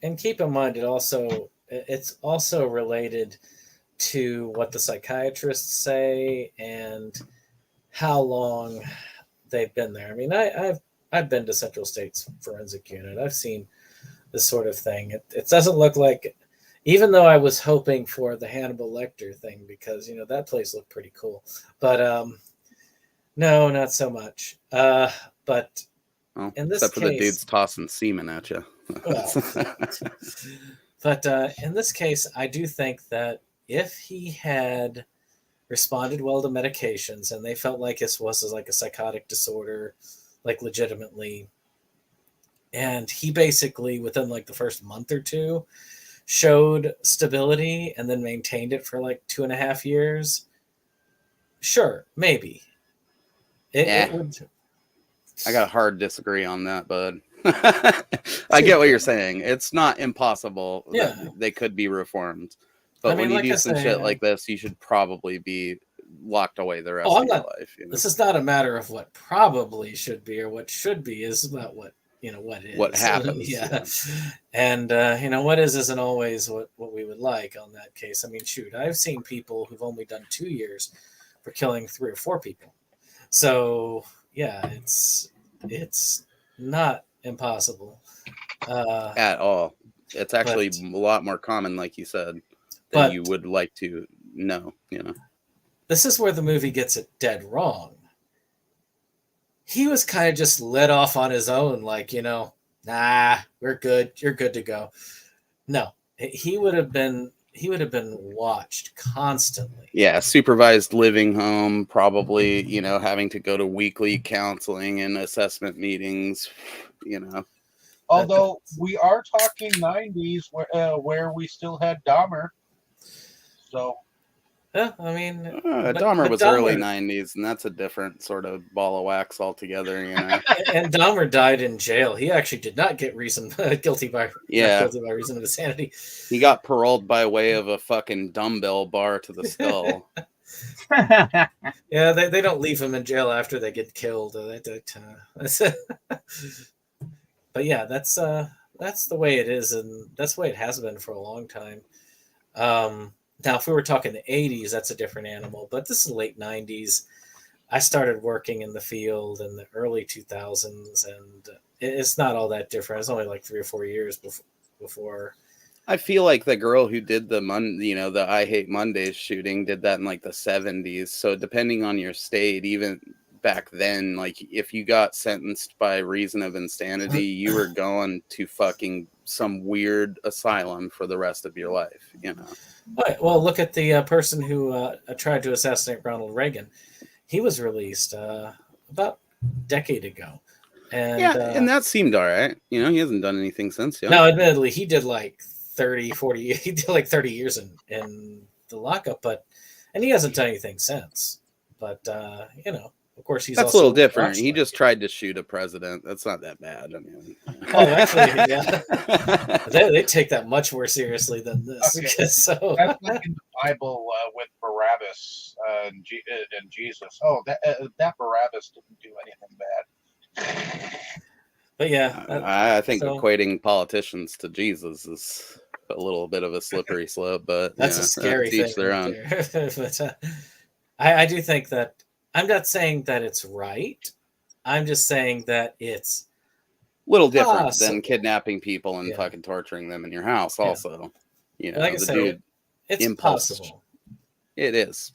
And keep in mind, it's also related to what the psychiatrists say and how long they've been there. I mean, I've been to Central State's forensic unit. I've seen this sort of thing. It doesn't look like, even though I was hoping for the Hannibal Lecter thing, because that place looked pretty cool, but no, not so much. But in this except case, for the dudes tossing semen at you. But in this case, I do think that if he had responded well to medications and they felt like this was like a psychotic disorder, like legitimately, and he basically within like the first month or two showed stability and then maintained it for like 2.5 years, Sure, maybe. It would. I got a hard disagree on that, bud. I get what you're saying. It's not impossible Yeah. that they could be reformed. But I mean, when you like do I some say, shit like this, you should probably be locked away the rest Oh, of I'm your not- life. You know? This is not a matter of what probably should be or what should be. Is about what what is. What happens, Yeah. And what is isn't always what we would like on that case. I mean, shoot, I've seen people who've only done 2 years for killing 3 or 4 people. So yeah, it's not impossible. At all. It's actually But- a lot more common, like you said, than but- you would like to know. This is where the movie gets it dead wrong. He was kind of just let off on his own, like, nah, we're good. You're good to go. No, he would have been watched constantly. Yeah, supervised living home, probably, having to go to weekly counseling and assessment meetings, Although we are talking 90s where we still had Dahmer. So Yeah, I mean, Dahmer was Dahmer- early 90s, and that's a different sort of ball of wax altogether, And Dahmer died in jail. He actually did not get guilty by Yeah. not guilty by reason of insanity. He got paroled by way of a fucking dumbbell bar to the skull. Yeah, they don't leave him in jail after they get killed. But yeah, that's the way it is, and that's the way it has been for a long time. Now, if we were talking the 80s, that's a different animal. But this is the late 90s. I started working in the field in the early 2000s, and it's not all that different. It's only like 3 or 4 years before. I feel like the girl who did the I Hate Mondays shooting did that in like the 70s. So depending on your state, even back then, like if you got sentenced by reason of insanity, you were going to fucking some weird asylum for the rest of your life, All right, well, look at the person who tried to assassinate Ronald Reagan. He was released about a decade ago. And, and that seemed all right. He hasn't done anything since. Now, admittedly, he did like 40, he did like 30 years in the lockup, and he hasn't done anything since. But, of course, he's That's also a little different. watched He it. just tried to shoot a president. That's not that bad. I mean, Oh, actually, yeah. They take that much more seriously than this. Okay. So, that's like in the Bible with Barabbas and Jesus. Oh, that Barabbas didn't do anything bad. but yeah, I think so- equating politicians to Jesus is a little bit of a slippery slope, but that's a scary to each thing. their right own. there. But I do think that I'm not saying that it's right. I'm just saying that it's Little different Possible. than kidnapping people and Yeah. fucking torturing them in your house. Yeah. Also, like I the say, dude, it's impulse. possible it is.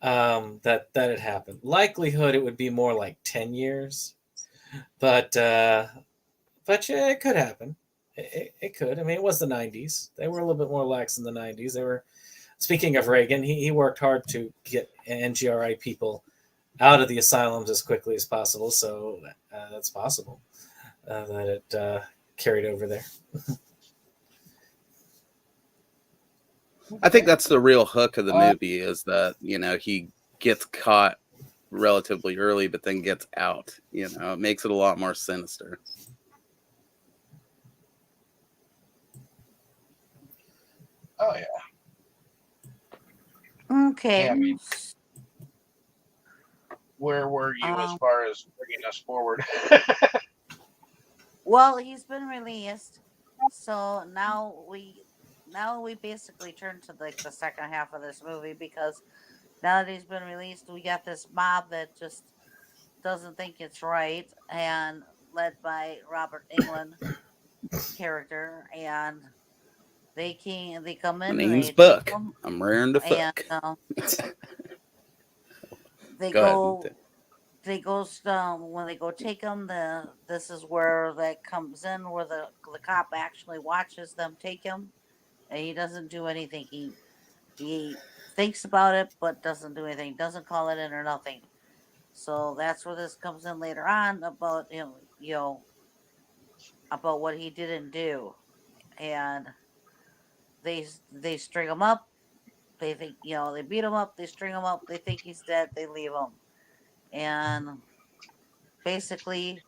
that it happened. Likelihood it would be more like 10 years, but yeah, it could happen. It could. I mean, it was the 90s. They were a little bit more lax in the 90s. They were. Speaking of Reagan, he worked hard to get NGRI people out of the asylums as quickly as possible. So that's possible that it carried over there. I think that's the real hook of the Uh, movie is that he gets caught relatively early, but then gets out. It makes it a lot more sinister. Oh yeah. Okay. Yeah, I mean- Where were you as far as bringing us forward? Well, he's been released, so now we basically turn to like the second half of this movie, because now that he's been released, we got this mob that just doesn't think it's right, and led by Robert Englund character, and they come in. My and name's they Buck. take 'em, I'm raring to and fuck. they Go go. ahead. They go when they go take them. This is where that comes in, where the cop actually watches them take him, and he doesn't do anything. He thinks about it, but doesn't do anything. Doesn't call it in or nothing. So that's where this comes in later on about about what he didn't do, and they string him up, they think, they beat him up, they string him up, they think he's dead, they leave him. And basically,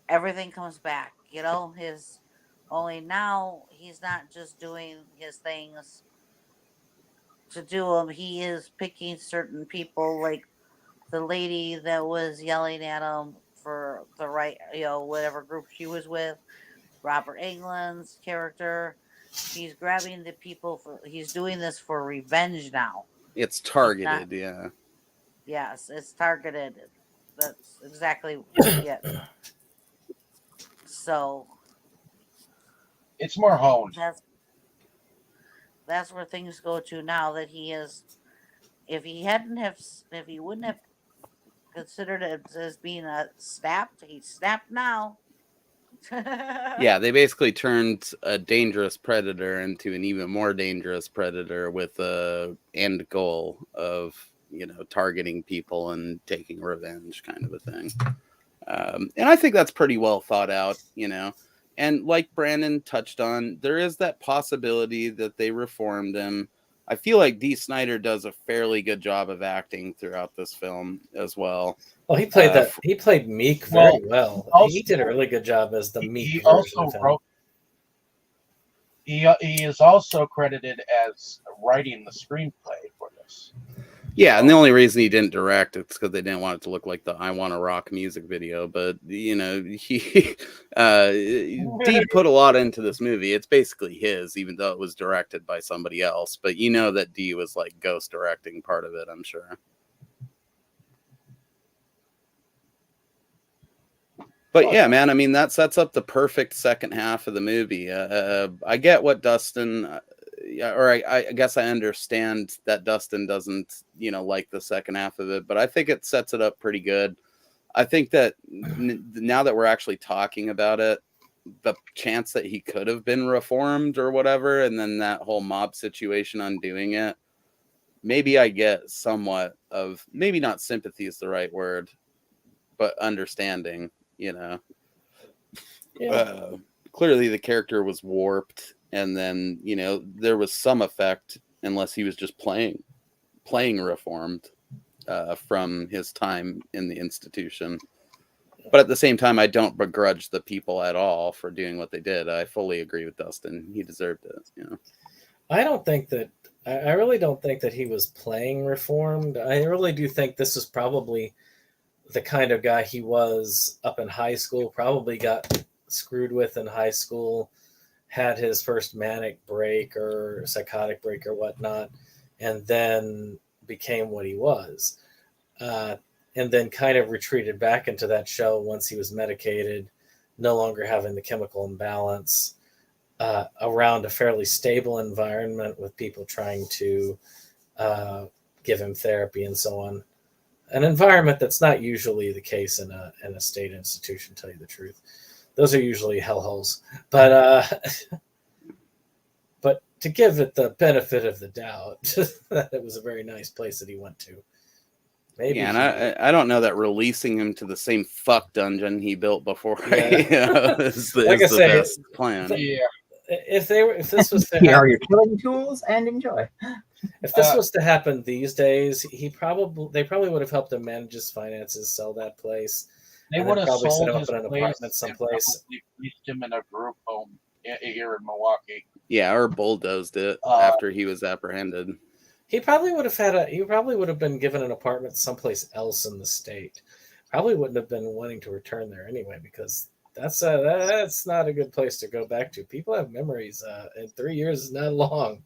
everything comes back, his only now he's not just doing his things to do them, he is picking certain people, like the lady that was yelling at him for the right, whatever group she was with, Robert Englund's character. He's grabbing the people he's doing this for revenge now. It's targeted, yeah. Yes, it's targeted. That's exactly it. So It's more honed. That's where things go to now that he is. If he wouldn't have considered it as being he's snapped now. Yeah, they basically turned a dangerous predator into an even more dangerous predator with a end goal of, targeting people and taking revenge kind of a thing. And I think that's pretty well thought out, And like Brandon touched on, there is that possibility that they reformed him. I feel like Dee Snider does a fairly good job of acting throughout this film as well. Well, he played he played Meek very well. He did a really good job as the Meek. He also wrote. He is also credited as writing the screenplay for this. Yeah, and the only reason he didn't direct it's because they didn't want it to look like the "I Want to Rock" music video. But he Dee put a lot into this movie. It's basically his, even though it was directed by somebody else. But that Dee was like ghost directing part of it, I'm sure. But yeah, man, I mean, that sets up the perfect second half of the movie. I get what Dustin, I guess I understand that Dustin doesn't, like the second half of it, but I think it sets it up pretty good. I think that now that we're actually talking about it, the chance that he could have been reformed or whatever, and then that whole mob situation undoing it, maybe I get somewhat of, maybe not sympathy is the right word, but understanding. Clearly the character was warped, and then there was some effect, unless he was just playing reformed from his time in the institution. But at the same time, I don't begrudge the people at all for doing what they did. I fully agree with Dustin; he deserved it. I really don't think that he was playing reformed. I really do think this is probably the kind of guy he was up in high school, probably got screwed with in high school, had his first manic break or psychotic break or whatnot, and then became what he was. And then kind of retreated back into that shell once he was medicated, no longer having the chemical imbalance, around a fairly stable environment with people trying to give him therapy and so on. An environment that's not usually the case in a state institution, to tell you the truth. Those are usually hellholes. But to give it the benefit of the doubt, that it was a very nice place that he went to. Maybe. Yeah, and I don't know that releasing him to the same fuck dungeon he built before is the best plan. If this was to here are your killing tools and enjoy. If this was to happen these days, they probably would have helped him manage his finances, sell that place. They would have probably sold set him his up in an place apartment someplace. and placed him in a group home here in Milwaukee. Yeah, or bulldozed it after he was apprehended. He probably would have been given an apartment someplace else in the state. Probably wouldn't have been wanting to return there anyway, because that's not a good place to go back to. People have memories, and 3 years is not long.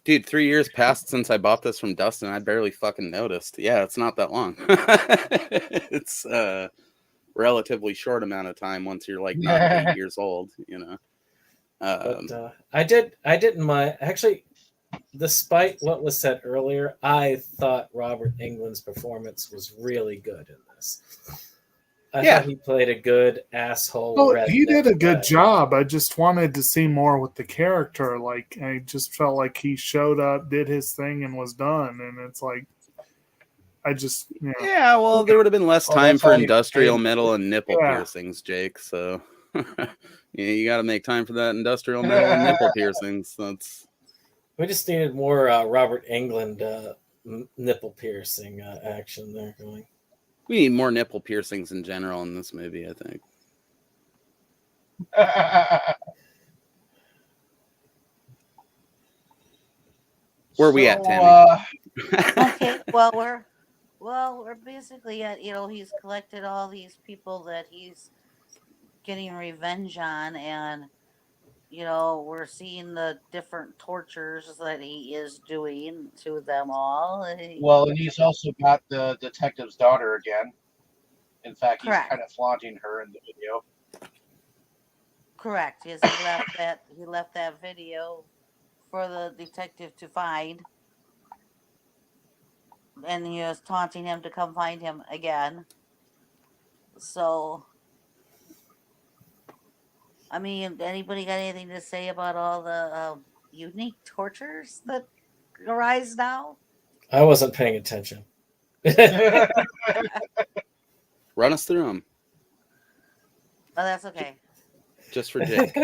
Dude, 3 years passed since I bought this from Dustin. I barely fucking noticed. Yeah, it's not that long. It's a relatively short amount of time once you're like not 8 years old, But I didn't mind. Actually, despite what was said earlier, I thought Robert Englund's performance was really good in this. I thought he played a good asshole. Well, he did a good job. I just wanted to see more with the character. Like, I just felt like he showed up, did his thing, and was done. And it's like, Yeah, well, there would have been less time for industrial metal and nipple piercings, Jake. So Yeah, you got to make time for that industrial metal and nipple piercings. That's We just needed more Robert Englund nipple piercing action there going. we need more nipple piercings in general in this movie, I think. Where are we at, Tammy? Okay, well we're basically at, he's collected all these people that he's getting revenge on, and we're seeing the different tortures that he is doing to them all. Well, and he's also got the detective's daughter again. In fact, he's Correct. kind of flaunting her in the video. Correct. Yes, he left that video for the detective to find, and he was taunting him to come find him again. So, I mean, anybody got anything to say about all the unique tortures that arise now? I wasn't paying attention. Run us through them, Oh, that's okay. just for Jake.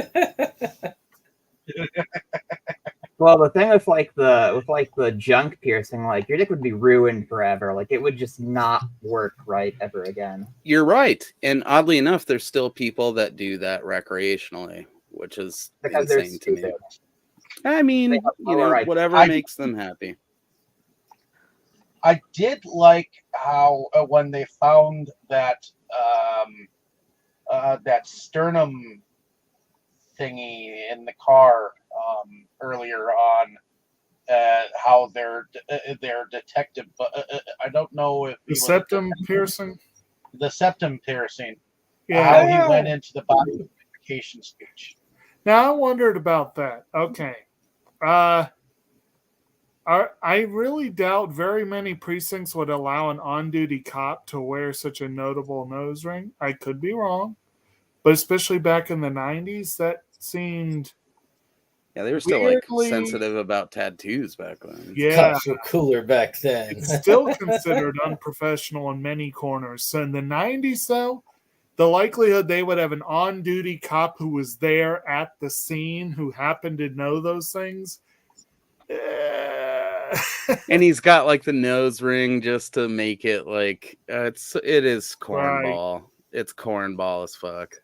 Well, the thing with the junk piercing, like your dick would be ruined forever. Like it would just not work right ever again. You're right, and oddly enough, there's still people that do that recreationally, which is Because they're insane to me. stupid. I mean, They have lower IQ. whatever I- makes them happy. I did like how when they found that that sternum thingy in the car earlier on, how their detective. I don't know if he The was septum piercing. the septum piercing. Yeah. How he went into the body identification speech. Now I wondered about that. Okay. I really doubt very many precincts would allow an on-duty cop to wear such a notable nose ring. I could be wrong, but especially back in the 90s, that seemed Yeah, they were still weirdly- like sensitive about tattoos back then. yeah. Cops were cooler back then. It's still considered unprofessional in many corners. So in the 90s, though, the likelihood they would have an on-duty cop who was there at the scene who happened to know those things. And he's got like the nose ring just to make it like it is Right. cornball. It's cornball as fuck.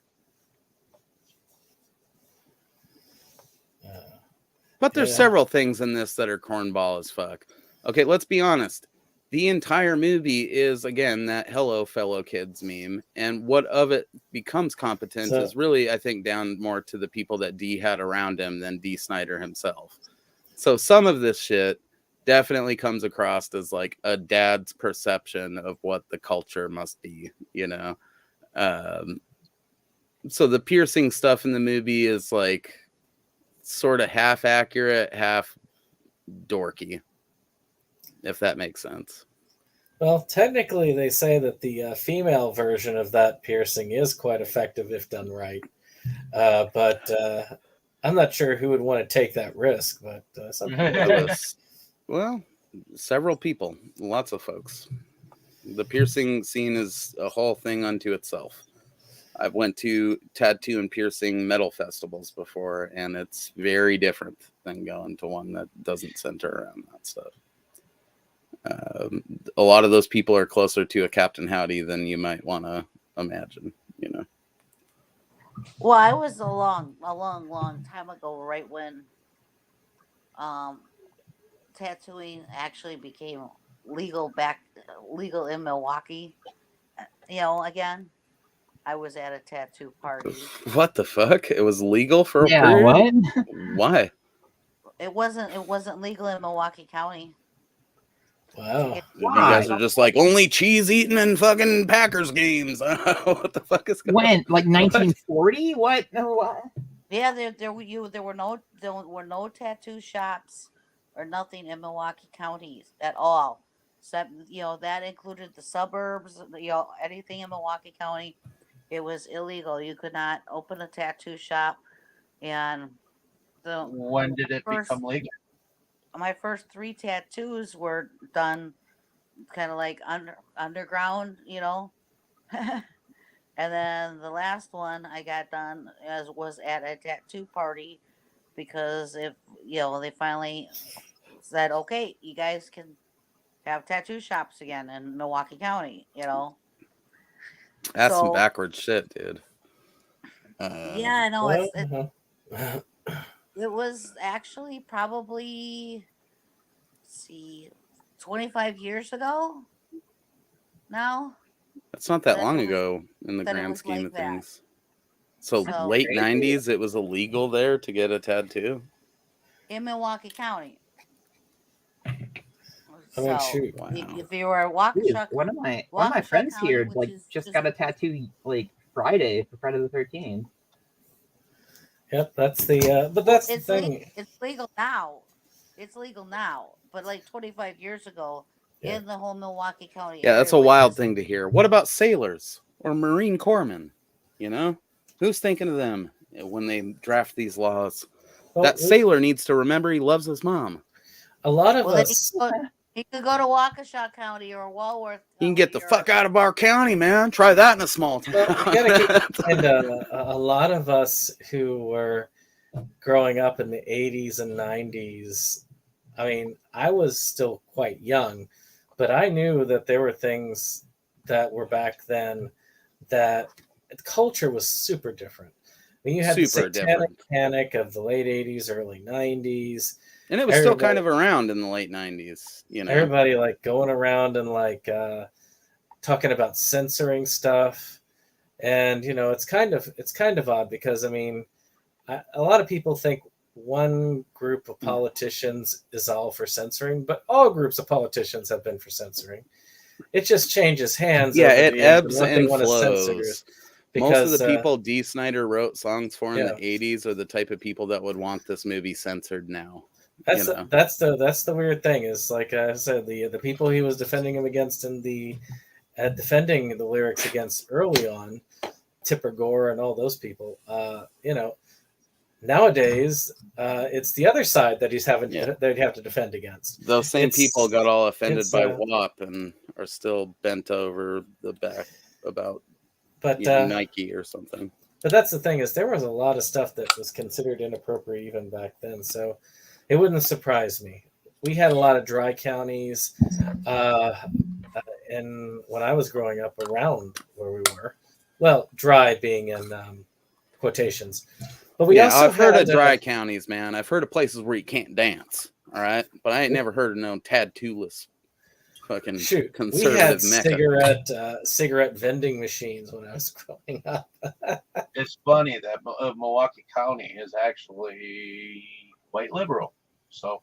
But there's Yeah. several things in this that are cornball as fuck. Okay, let's be honest. The entire movie is again that "Hello, fellow kids" meme, and what of it becomes competent So- is really, I think, down more to the people that D had around him than D. Snyder himself. So some of this shit definitely comes across as like a dad's perception of what the culture must be, you know. So the piercing stuff in the movie is like sort of half accurate, half dorky, if that makes sense. Well, technically, they say that the female version of that piercing is quite effective if done right. But I'm not sure who would want to take that risk. But some people It was, well, several people, lots of folks. The piercing scene is a whole thing unto itself. I've went to tattoo and piercing metal festivals before, and it's very different than going to one that doesn't center around that stuff. A lot of those people are closer to a Captain Howdy than you might want to imagine, you know. Well, I was a long time ago, right when tattooing actually became legal in Milwaukee. Again, I was at a tattoo party. What the fuck? It was legal for a Yeah, period? what? Why? It wasn't legal in Milwaukee County. Wow. You guys are just like only cheese eating and fucking Packers games. What the fuck is going on? When? Like 1940? What? No, what? Yeah, there were no tattoo shops or nothing in Milwaukee County at all. So, that included the suburbs, anything in Milwaukee County. It was illegal. You could not open a tattoo shop. And When did it become legal? my first 3 tattoos were done kind of like underground, And then the last one I got done was at a tattoo party because if they finally said, okay, you guys can have tattoo shops again in Milwaukee County. That's some So backward shit, dude. yeah, no, Well, it was actually probably, let's see, 25 years ago now That's not that that long it was ago in the that it grand was scheme like of that. things. So So late crazy. 90s, it was illegal there to get a tattoo. in Milwaukee County. I mean, So shoot. Wow. if you were Dude, Waukesha, one of my Waukesha friends County, here which like is just got a tattoo like Friday for Friday the 13th. Yep, that's the. But that's the it's thing. it's legal now. It's legal now, but like 25 years ago Yeah. in the whole Milwaukee County Yeah, area. that's a which wild is- thing to hear. What about sailors or Marine corpsmen? You know, who's thinking of them when they draft these laws? Well, That sailor needs to remember he loves his mom. a lot of Well, then us. he could go to Waukesha County or Walworth. You can get the County fuck out of our county, man. Try that in a small town. Well, you gotta keep in mind, a lot of us who were growing up in the 80s and 90s. I mean, I was still quite young, but I knew that there were things that were back then that culture was super different. I mean, you had the Super satanic different. panic of the late 80s, early 90s. And it was still kind Everybody- of around in the late 90s, you know. Everybody like going around and like talking about censoring stuff, and it's kind of odd because I mean, a lot of people think one group of politicians is all for censoring, but all groups of politicians have been for censoring. It just changes hands. Yeah, over it the years ebbs what they and wanna censor. flows. Because, Most of the people Dee Snider wrote songs for in Yeah. the 80s are the type of people that would want this movie censored now. That's you know. that's the weird thing is like I said, the people he was defending him against in the defending the lyrics against early on, Tipper Gore and all those people. Nowadays it's the other side that he's having Yeah. that he'd have to defend against. Those same It's- people got all offended it's, by WAP and are still bent over the back about But Nike or something. But that's the thing is there was a lot of stuff that was considered inappropriate even back then. So it wouldn't surprise me. We had a lot of dry counties, and when I was growing up around where we were, well, dry being in quotations. But we also I've heard had, of dry counties, man. I've heard of places where you can't dance. All right, but I ain't never heard of no tattoo-less fucking shoot, we conservative had mecca. cigarette vending machines when I was growing up. It's funny that Milwaukee County is actually quite liberal. So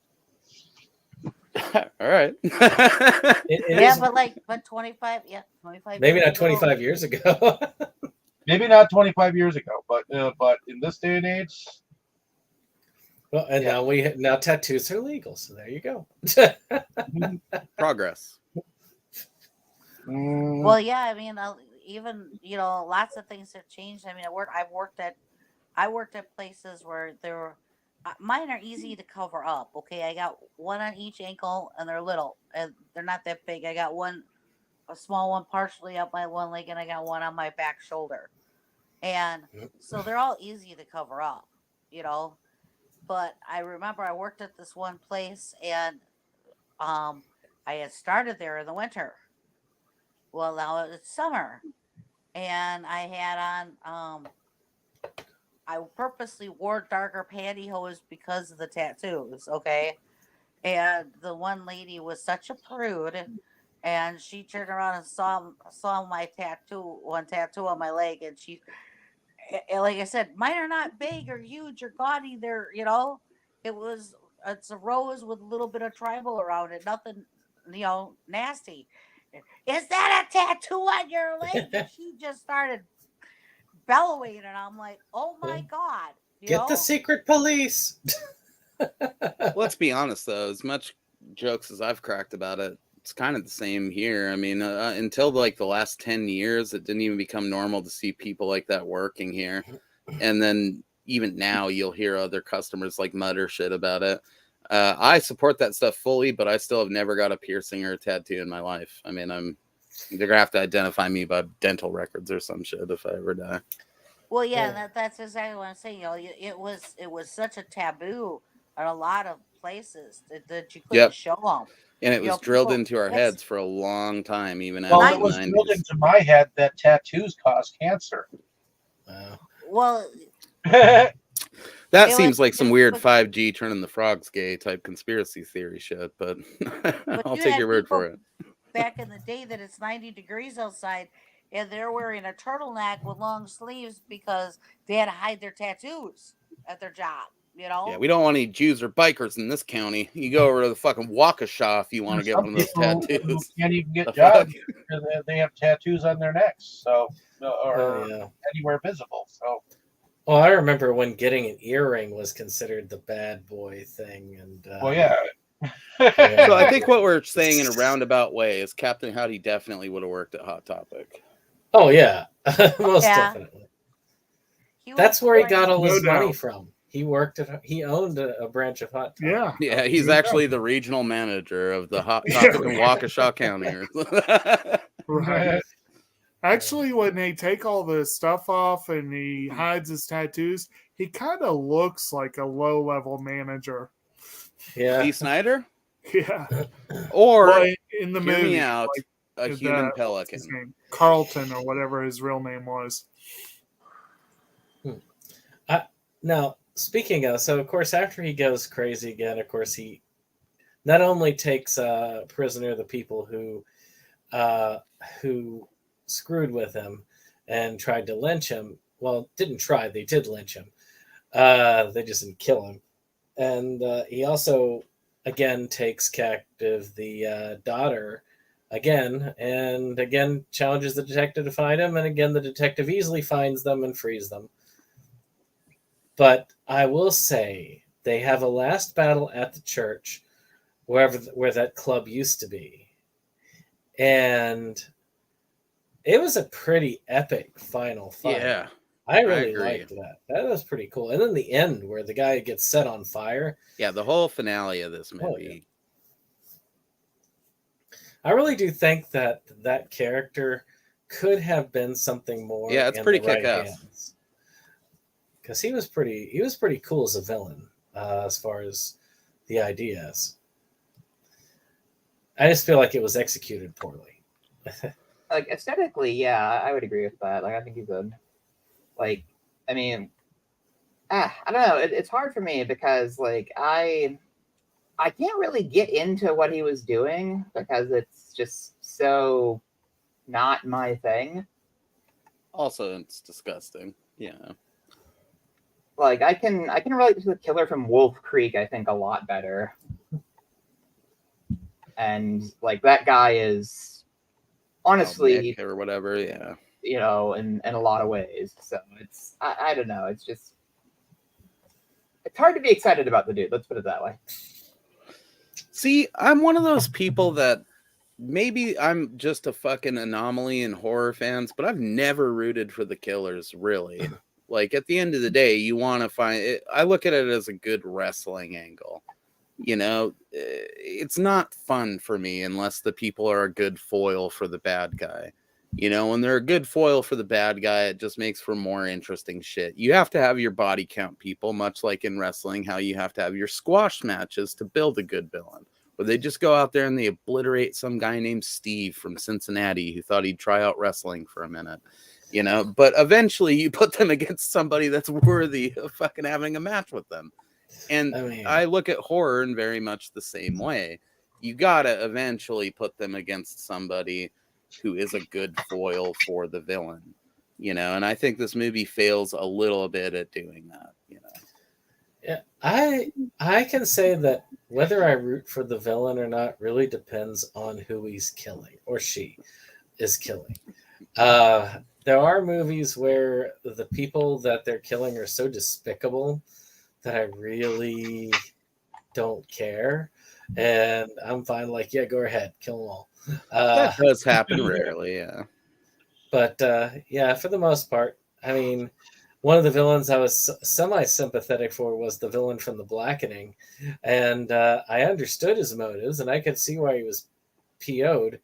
All right. It Yeah, is- but 25, 25. maybe years not ago. 25 years ago. maybe not 25 years ago, but in this day and age, Well, and Yeah. now tattoos are legal, so there you go. Progress. Well, yeah, I mean, even lots of things have changed. I mean, I worked at places where there were mine are easy to cover up. Okay, I got one on each ankle, and they're little, and they're not that big. I got a small one partially up my one leg, and I got one on my back shoulder, and so they're all easy to cover up, But I remember I worked at this one place, and I had started there in the winter. Well, now it's summer, and I had on. I purposely wore darker pantyhose because of the tattoos. Okay, and the one lady was such a prude, and she turned around and saw my one tattoo on my leg, and she, like I said, mine are not big or huge or gaudy. It's a rose with a little bit of tribal around it. Nothing, nasty. Is that a tattoo on your leg? And she just started bellowing, and I'm like, oh my God. Get the secret police. Let's be honest, though. As much jokes as I've cracked about it, it's kind of the same here. I mean, until like the last 10 years, it didn't even become normal to see people like that working here. And then even now, you'll hear other customers like mutter shit about it. I support that stuff fully, but I still have never got a piercing or a tattoo in my life. I mean, I'm They're gonna have to identify me by dental records or some shit if I ever die. Well, yeah, Yeah. that's exactly what I'm saying. You know, it was such a taboo in a lot of places that you couldn't Yep. show them. And it You was know, drilled people. into our It's heads for a long time, even Well, after it the was drilled 90s. into my head that tattoos cause cancer. Wow. well, That It seems was- like some it weird was- 5G turning the frogs gay type conspiracy theory shit, but I'll you take had your word for people it. back in the day that it's 90 degrees outside and they're wearing a turtleneck with long sleeves because they had to hide their tattoos at their job. You know. Yeah, we don't want any Jews or bikers in this county. You go over to the fucking Waukesha if you want to get Some one of those people who tattoos. can't even get The jobs fuck? because they have tattoos on their necks, so or Oh, yeah. anywhere visible. So Well, I remember when getting an earring was considered the bad boy thing, and well, yeah. Yeah. So I think what we're saying in a roundabout way is Captain Howdy definitely would have worked at Hot Topic. oh yeah, most Yeah. definitely. He That's was where he born- got all No his money doubt. from. He worked at. He owned a branch of Hot Topic. Yeah. Yeah, he's Yeah. actually the regional manager of the Hot Topic in Waukesha County. Right. Actually, when they take all the stuff off and he hides his tattoos, he kind of looks like a low-level manager. Yeah. Dee Snyder? Yeah. Or, Well, in the hear movie, me out, a the- human what's pelican. his name? Carlton or whatever his real name was. Now, speaking of, so of course, after he goes crazy again, of course, he not only takes prisoner the people who screwed with him and tried to lynch him. Well, didn't try; they did lynch him. They just didn't kill him. And he also, again, takes captive the daughter again, and again challenges the detective to find him. And again, the detective easily finds them and frees them. But I will say they have a last battle at the church, where that club used to be, and it was a pretty epic final fight. Yeah. I really agree. liked that. That was pretty cool. And then the end where the guy gets set on fire. Yeah, the whole finale of this Oh, movie. I really do think that that character could have been something more. Yeah, it's in pretty the right kick-ass. hands. Because he was pretty cool as a villain, as far as the ideas. I just feel like it was executed poorly. Like aesthetically, yeah, I would agree with that. Like I think he's a like I mean I don't know, it's hard for me because like I can't really get into what he was doing because it's just so not my thing. Also, it's disgusting. Yeah. Like I can relate to the killer from Wolf Creek, I think, a lot better. And like that guy is honestly, Nick or whatever, yeah. you know, in a lot of ways. So it's I don't know, it's just it's hard to be excited about the dude, let's put it that way. See, I'm one of those people that maybe I'm just a fucking anomaly in horror fans, but I've never rooted for the killers, really. Like, at the end of the day, you want to find it. I look at it as a good wrestling angle. You know, it's not fun for me unless the people are a good foil for the bad guy. You know, when they're a good foil for the bad guy, it just makes for more interesting shit. You have to have your body count people, much like in wrestling, how you have to have your squash matches to build a good villain. Where they just go out there and they obliterate some guy named Steve from Cincinnati who thought he'd try out wrestling for a minute. You know, but eventually you put them against somebody that's worthy of fucking having a match with them. And I look at horror in very much the same way. You gotta eventually put them against somebody who is a good foil for the villain, you know, and I think this movie fails a little bit at doing that, you know. Yeah, I can say that whether I root for the villain or not really depends on who he's killing or she is killing. There are movies where the people that they're killing are so despicable that I really don't care, and I'm fine. Like, yeah, go ahead, kill them all. That does happen rarely, yeah. But yeah, for the most part, I mean, one of the villains I was semi-sympathetic for was the villain from The Blackening, and I understood his motives, and I could see why he was PO'd.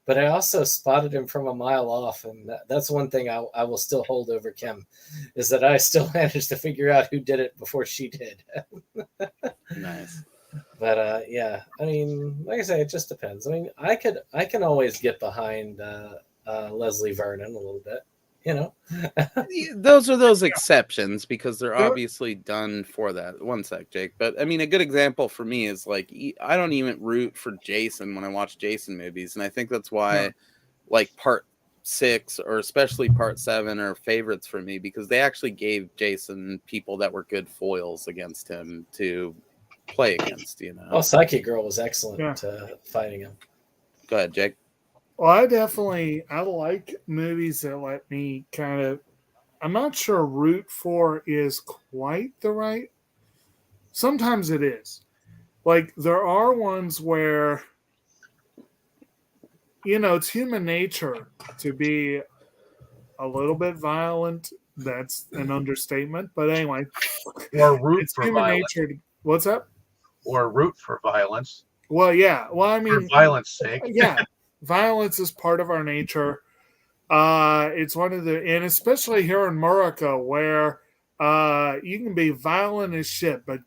but I also spotted him from a mile off, and that's one thing I will still hold over Kim, is that I still managed to figure out who did it before she did. Nice. But yeah, I mean, like I say, it just depends. I mean, I can always get behind Leslie Vernon a little bit, you know. Those are those exceptions because they're obviously done for that. One sec, Jake. But I mean, a good example for me is like I don't even root for Jason when I watch Jason movies, and I think that's why, like part 6 or especially part 7 are favorites for me because they actually gave Jason people that were good foils against him to play against. You know. Well, Psychic Girl was excellent fighting him. Go ahead, Jake. Well, I like movies that let me kind of, I'm not sure root for is quite the right. Sometimes it is. Like there are ones where, you know, it's human nature to be a little bit violent. That's an understatement. But anyway, Or root it's for human violence. nature. What's that? Or root for violence. Well, yeah. Well, I For mean, violence sake. yeah, violence is part of our nature. It's one of the, and especially here in America, where you can be violent as shit, but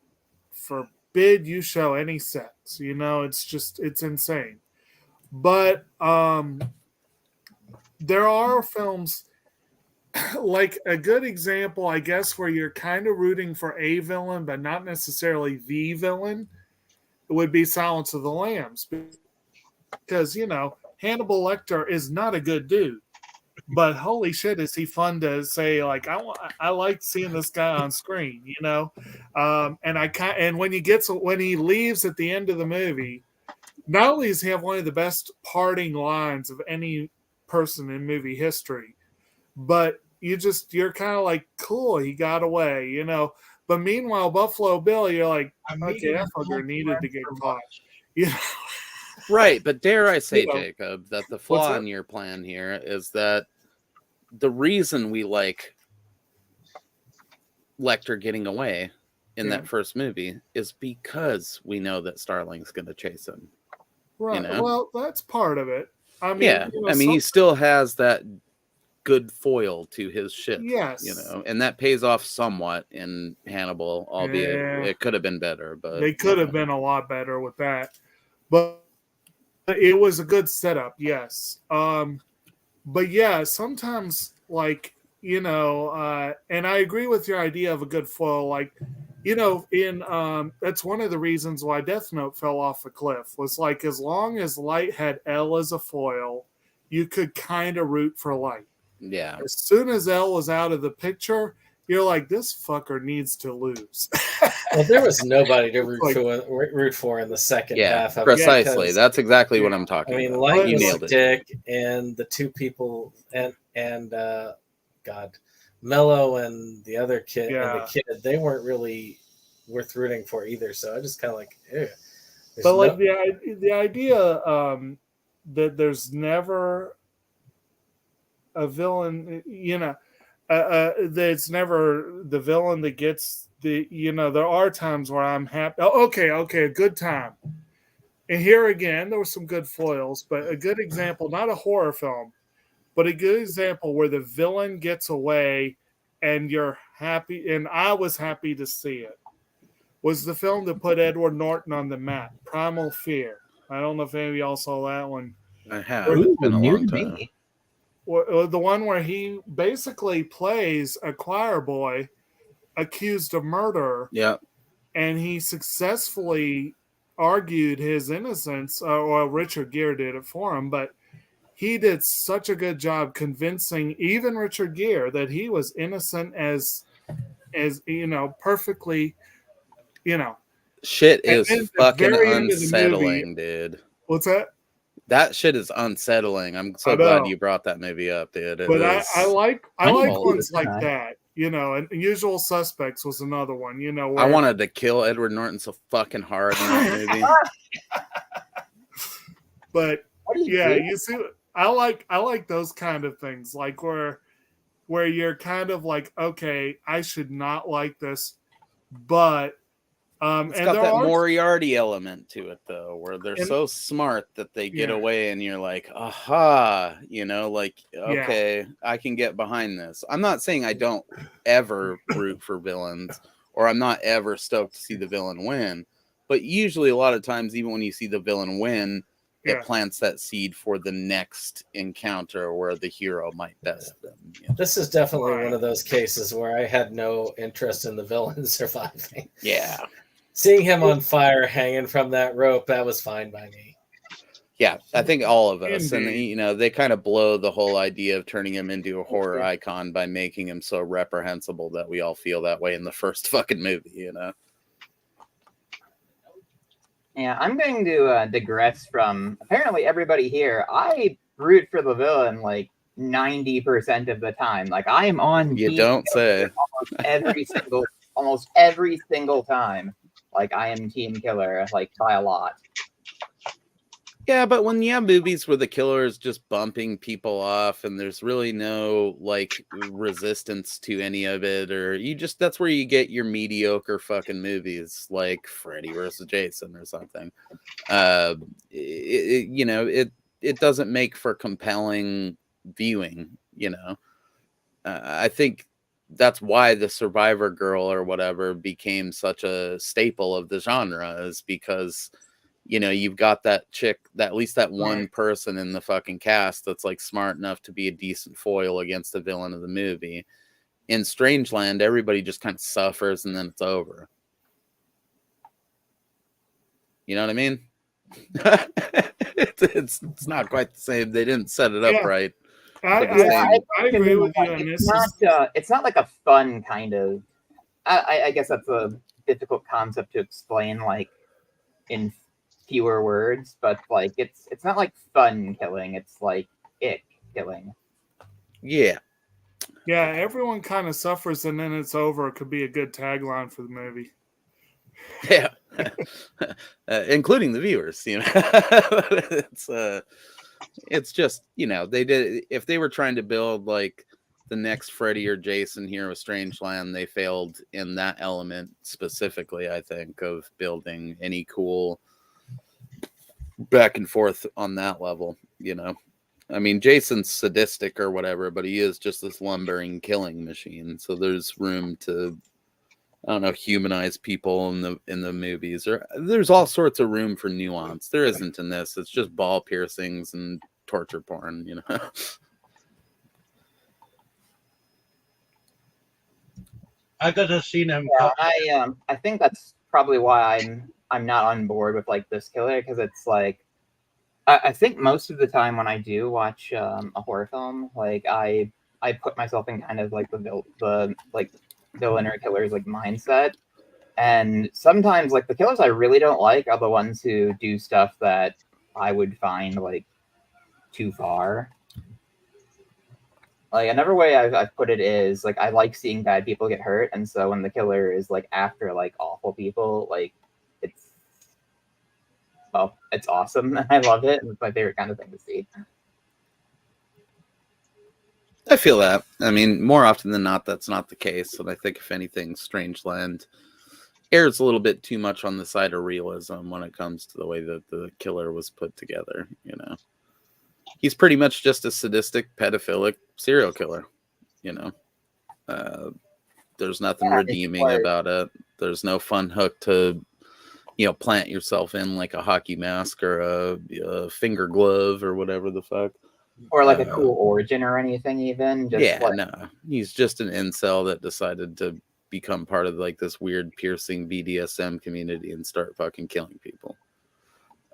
forbid you show any sex. You know, it's insane. But there are films like a good example, I guess, where you're kind of rooting for a villain, but not necessarily the villain. It would be Silence of the Lambs, because you know Hannibal Lecter is not a good dude, but holy shit, is he fun to say? Like I like seeing this guy on screen, you know. And when he leaves at the end of the movie, not only does he have one of the best parting lines of any person in movie history, but you're kind of like, cool, he got away, you know. But meanwhile, Buffalo Bill, you're like, okay, that fucker needed to get caught. You know? Right, but dare I say, You know, Jacob, that the flaw in your plan here is that the reason we like Lecter getting away in that first movie is because we know that Starling's going to chase him. Right. You know? Well, that's part of it. I mean, yeah, you know, I mean, he still has that good foil to his shit. Yes. You know, and that pays off somewhat in Hannibal, albeit it could have been better. But they could have been a lot better with that. But it was a good setup, yes. But yeah, sometimes like, you know, and I agree with your idea of a good foil. Like, you know, that's one of the reasons why Death Note fell off a cliff, was like, as long as Light had L as a foil, you could kind of root for Light. Yeah. As soon as L was out of the picture, you're like, this fucker needs to lose. Well, there was nobody to root for in the second half of precisely. it. That's exactly what I'm talking about. I mean, Light you was nailed a it. dick, and the two people, and God, Mello and the other kid, and the kid, they weren't really worth rooting for either. So I just kind of like, ew. But like the idea that there's never a villain, you know, that it's never the villain that gets the, you know, there are times where I'm happy. Oh, okay, a good time. And here again, there were some good foils, but a good example, not a horror film, but a good example where the villain gets away and you're happy, and I was happy to see it, was the film that put Edward Norton on the map, Primal Fear. I don't know if any of y'all saw that one. I have. It's been a long time. The one where he basically plays a choir boy accused of murder. Yeah. And he successfully argued his innocence, or Richard Gere did it for him, but he did such a good job convincing even Richard Gere that he was innocent as you know, perfectly, you know. Shit is fucking unsettling, movie, dude. What's that? That shit is unsettling. I'm so glad you brought that movie up, dude. But I like ones like that, you know. And Usual Suspects was another one, you know. Where... I wanted to kill Edward Norton so fucking hard in that movie. But yeah, you see, I like those kind of things, like where you're kind of like, okay, I should not like this, but And It's got there that are Moriarty element to it, though, where they're And- so smart that they get Yeah. away, and you're like, aha, like, Yeah. okay, I can get behind this. I'm not saying I don't ever root for villains, or I'm not ever stoked to see the villain win, but usually a lot of times, even when you see the villain win, Yeah. it plants that seed for the next encounter where the hero might best them. This is definitely one of those cases where I had no interest in the villain surviving. Yeah. Seeing him on fire hanging from that rope, that was fine by me. Yeah, I think all of us, Indeed. and they kind of blow the whole idea of turning him into a horror icon by making him so reprehensible that we all feel that way in the first fucking movie. Yeah, I'm going to digress from apparently everybody here. I root for the villain like 90% of the time. Like I am on. You Team don't Killer say. almost every single time. Like I am Team Killer, like by a lot. Yeah, but when you have movies where the killer is just bumping people off and there's really no like resistance to any of it, or that's where you get your mediocre fucking movies like Freddy versus Jason or something. It doesn't make for compelling viewing. I think that's why the Survivor Girl or whatever became such a staple of the genre, is because you've got that chick, at least that one person in the fucking cast that's like smart enough to be a decent foil against the villain of the movie. In Strangeland, everybody just kind of suffers and then it's over. You know what I mean? it's not quite the same. They didn't set it up right. I agree with you on this. It's not like a fun kind of. I guess that's a difficult concept to explain, like in fewer words, but like it's not like fun killing. It's like ick killing. Yeah. Yeah, everyone kind of suffers and then it's over. It could be a good tagline for the movie. Yeah. Including the viewers, it's just, they did, if they were trying to build like the next Freddy or Jason here with Strangeland, they failed in that element specifically, I think, of building any cool back and forth on that level. I mean, Jason's sadistic or whatever, but he is just this lumbering killing machine, so there's room to, I don't know, humanize people in the movies, or there's all sorts of room for nuance. There isn't in this. It's just ball piercings and torture porn. I could have seen him. Yeah, I think that's probably why I'm not on board with like this killer, because it's like I think most of the time when I do watch a horror film, like I put myself in kind of like the villain or killer's like mindset, and sometimes like the killers I really don't like are the ones who do stuff that I would find like too far. Like another way I've put it is like I like seeing bad people get hurt, and so when the killer is like after like awful people, like it's awesome. I love it. It's my favorite kind of thing to see. I feel that. I mean, more often than not, that's not the case. And I think, if anything, Strangeland errs a little bit too much on the side of realism when it comes to the way that the killer was put together. He's pretty much just a sadistic, pedophilic serial killer. There's nothing redeeming about it. There's no fun hook to plant yourself in, like a hockey mask or a finger glove or whatever the fuck. Or like a cool origin or anything, even. No. He's just an incel that decided to become part of like this weird piercing BDSM community and start fucking killing people.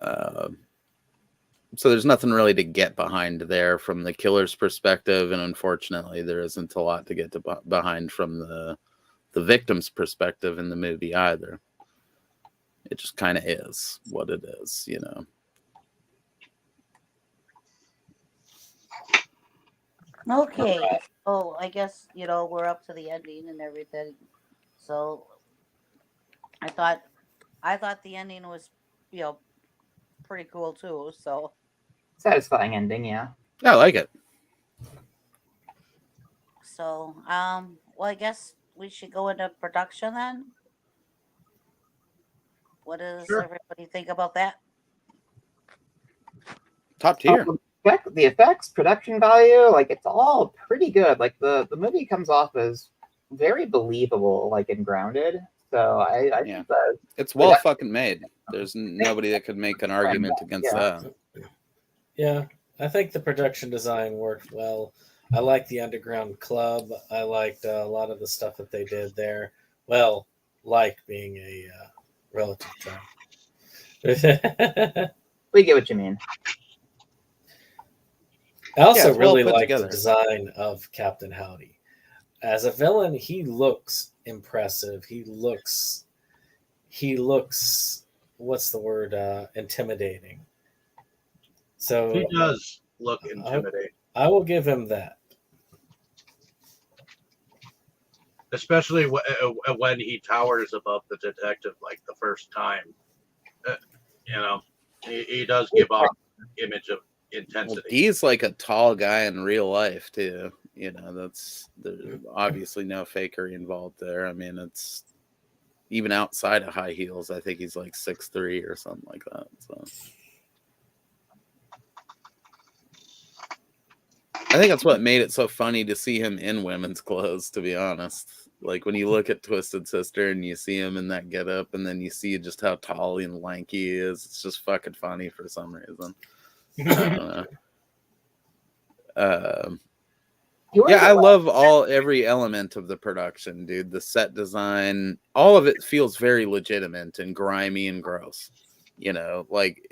So there's nothing really to get behind there from the killer's perspective, and unfortunately there isn't a lot to get behind from the victim's perspective in the movie either. It just kind of is what it is, Okay. Oh, I guess, we're up to the ending and everything. So I thought the ending was, pretty cool too. So satisfying ending, yeah. I like it. So, well, I guess we should go into production then. What does Sure. everybody think about that? Top tier. The effects, production value, like it's all pretty good. Like the movie comes off as very believable, like and grounded. So I Yeah. think that It's well fucking made. There's nobody that could make an argument against that. Yeah, I think the production design worked well. I liked the underground club. I liked a lot of the stuff that they did there. Well, like being a relative term. we get what you mean. I also it's well really put liked together. the design of Captain Howdy. As a villain, he looks impressive. He looks what's the word? Intimidating. So He does look intimidating, I will give him that. especially when he towers above the detective like the first time. He does give off an image of Well, intensity. Dee's like a tall guy in real life too. There's obviously no fakery involved there. I mean, it's even outside of high heels. I think he's like 6'3" or something like that. So I think that's what made it so funny to see him in women's clothes, to be honest. Like when you look at Twisted Sister and you see him in that getup, and then you see just how tall and lanky he is, it's just fucking funny for some reason. I don't know. Yeah, I love every element of the production, dude. The set design, all of it feels very legitimate and grimy and gross. Like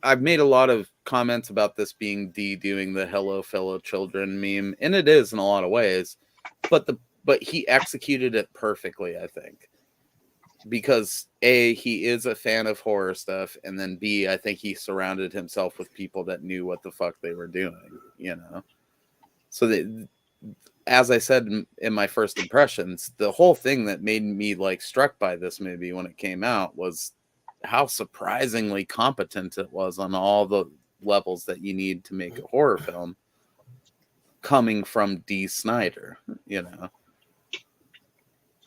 I've made a lot of comments about this being Dee doing the "Hello, fellow children" meme, and it is in a lot of ways, but he executed it perfectly, I think, because A, he is a fan of horror stuff, and then B, I think he surrounded himself with people that knew what the fuck they were doing. So as I said in my first impressions, the whole thing that made me like struck by this movie when it came out was how surprisingly competent it was on all the levels that you need to make a horror film coming from Dee Snider,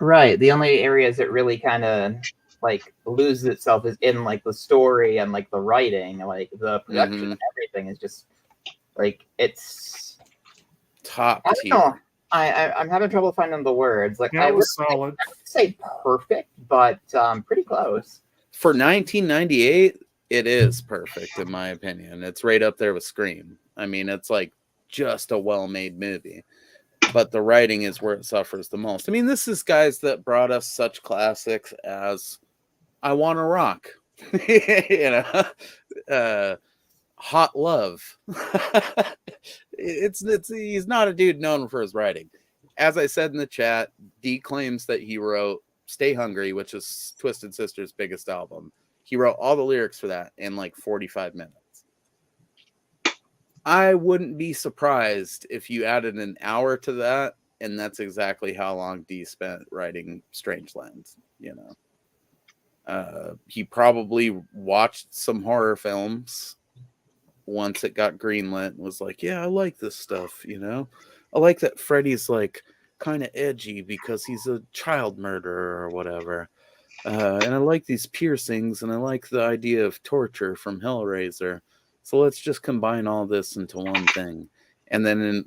Right. The only areas it really kind of like loses itself is in like the story and like the writing, like the production and everything is just like it's top I tier. don't know. I'm having trouble finding the words. Like Yeah, I it would was solid. say perfect, but pretty close. For 1998, it is perfect in my opinion. It's right up there with Scream. I mean, it's like just a well-made movie, but the writing is where it suffers the most. I mean, this is guys that brought us such classics as "I Wanna Rock," "Hot Love." He's not a dude known for his writing. As I said in the chat, Dee claims that he wrote "Stay Hungry," which is Twisted Sister's biggest album. He wrote all the lyrics for that in like 45 minutes. I wouldn't be surprised if you added an hour to that, and that's exactly how long Dee spent writing Strangeland. He probably watched some horror films once it got greenlit and was like, yeah, I like this stuff, I like that Freddy's like kind of edgy because he's a child murderer or whatever. And I like these piercings, and I like the idea of torture from Hellraiser. So let's just combine all this into one thing. And then in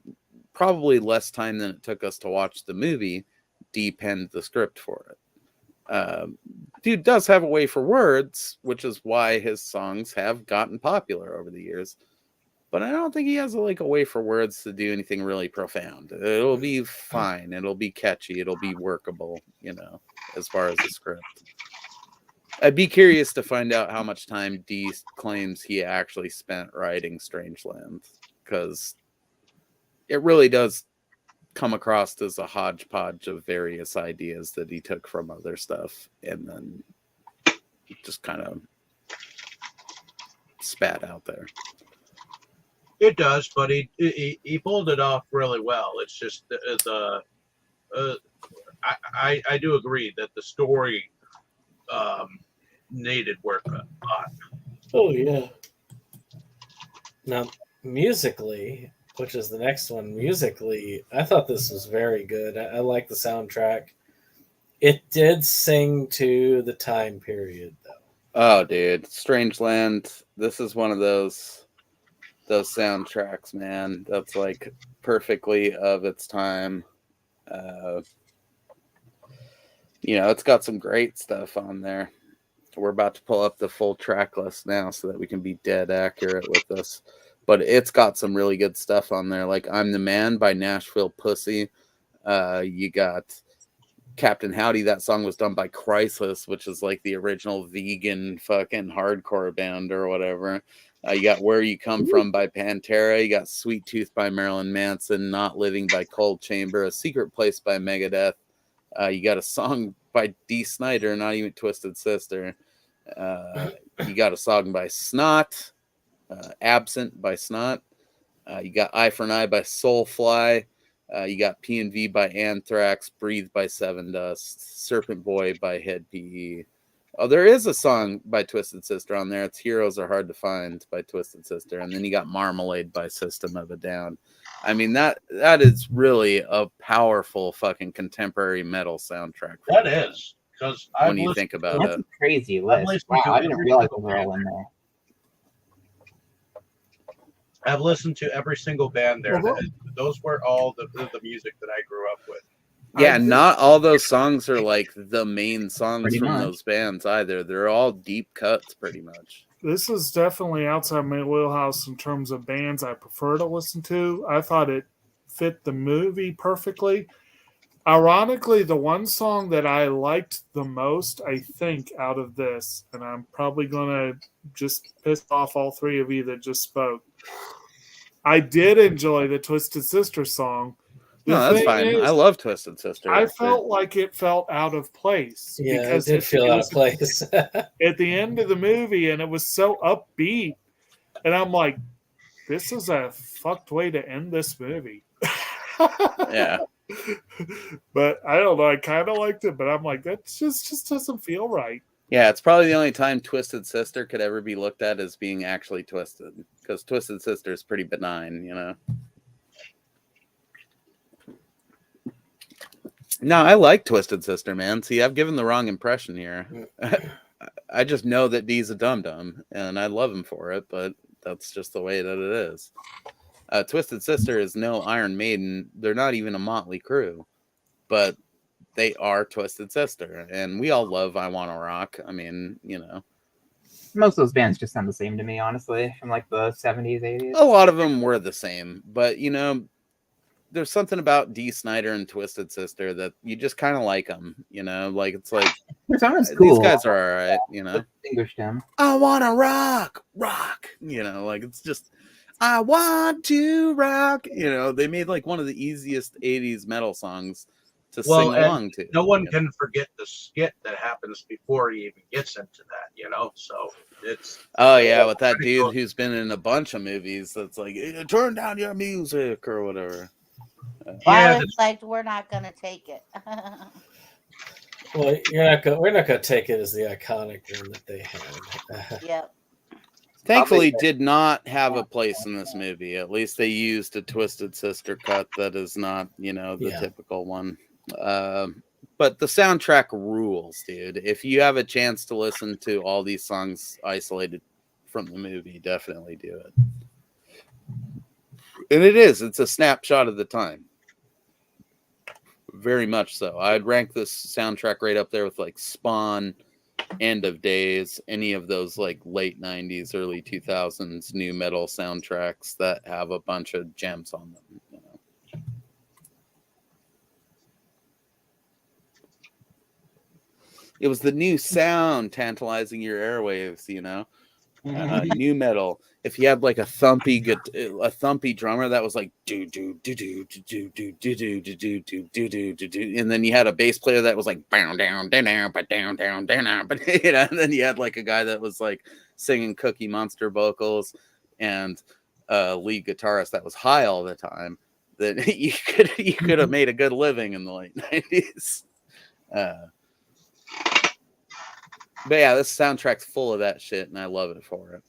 probably less time than it took us to watch the movie, Dee penned the script for it. Dude does have a way for words, which is why his songs have gotten popular over the years. But I don't think he has a way for words to do anything really profound. It'll be fine. It'll be catchy. It'll be workable, as far as the script. I'd be curious to find out how much time Dee claims he actually spent writing Strangeland, because it really does come across as a hodgepodge of various ideas that he took from other stuff and then just kind of spat out there. It does, but he pulled it off really well. It's just I do agree that the story needed work on. Oh yeah. Now musically, which is the next one, musically, I thought this was very good. I like the soundtrack. It did sing to the time period, though. Oh, dude, Strangeland. This is one of those soundtracks, man. That's like perfectly of its time. It's got some great stuff on there. We're about to pull up the full track list now so that we can be dead accurate with this. But it's got some really good stuff on there, like I'm the Man by Nashville Pussy. You got Captain Howdy. That song was done by Crisis, which is like the original vegan fucking hardcore band or whatever. You got Where You Come From by Pantera. You got Sweet Tooth by Marilyn Manson. Not Living by Cold Chamber. A Secret Place by Megadeth. You got a song by Dee Snider, not even Twisted Sister. You got a song by Snot. Absent by Snot. You got Eye for an Eye by Soulfly. You got P&V by Anthrax. Breathe by Seven Dust. Serpent Boy by Head PE. Oh, there is a song by Twisted Sister on there. It's Heroes Are Hard to Find by Twisted Sister. And then you got Marmalade by System of a Down. I mean, that is really a powerful fucking contemporary metal soundtrack. That is. Because when you think about That's it. a crazy list. Wow, I didn't realize those were all in there. I've listened to every single band there. Those were all the music that I grew up with. Yeah, not all those songs are like the main songs Pretty from much. those bands either. They're all deep cuts, pretty much. This is definitely outside my wheelhouse in terms of bands I prefer to listen to. I thought it fit the movie perfectly. Ironically, the one song that I liked the most, I think, out of this, and I'm probably going to just piss off all three of you that just spoke. I did enjoy the Twisted Sister song. No, that's fine. I love Twisted Sister. I felt like it felt out of place. Yeah, because it did feel out of place. At the end of the movie, and it was so upbeat. And I'm like, this is a fucked way to end this movie. Yeah. But I don't know. I kind of liked it, but I'm like, that just doesn't feel right. Yeah, it's probably the only time Twisted Sister could ever be looked at as being actually twisted. Because Twisted Sister is pretty benign, you know? No, I like Twisted Sister, man. See, I've given the wrong impression here. I just know that Dee's a dum-dum, and I love him for it, but that's just the way that it is. Twisted Sister is no Iron Maiden. They're not even a Motley Crue, but they are Twisted Sister, and we all love I Wanna Rock. I mean, you know. Most of those bands just sound the same to me, honestly, from like the 70s, 80s. A lot of them were the same, but, you know, there's something about Dee Snider and Twisted Sister that you just kind of like them, you know? Like, it's like, Sounds cool. these guys are all right, you know? Distinguished him. I wanna rock, you know, like, it's just, I want to rock, you know? They made, like, one of the easiest 80s metal songs to sing along to. No one can forget the skit that happens before he even gets into that, you know? So it's... Oh, yeah, with that dude who's been in a bunch of movies that's like, turn down your music or whatever. Well, it's like, we're not going to take it. Well, we're not going to take it as the iconic one that they had. Yep. Thankfully, did not have a place in this movie. At least they used a Twisted Sister cut that is not, you know, the typical one. But the soundtrack rules, dude. If you have a chance to listen to all these songs isolated from the movie, definitely do it. And it's a snapshot of the time. Very much so. I'd rank this soundtrack right up there with like Spawn, End of Days, any of those like late 90s, early 2000s new metal soundtracks that have a bunch of gems on them. You know? It was the new sound tantalizing your airwaves, you know? New metal. If you had like a thumpy drummer that was like do do do do do do do do do do do do do do, and then you had a bass player that was like down down down but down down down but you know, and then you had like a guy that was like singing Cookie Monster vocals and a lead guitarist that was high all the time. Then you could have made a good living in the late 90s. But yeah, this soundtrack's full of that shit, and I love it for it.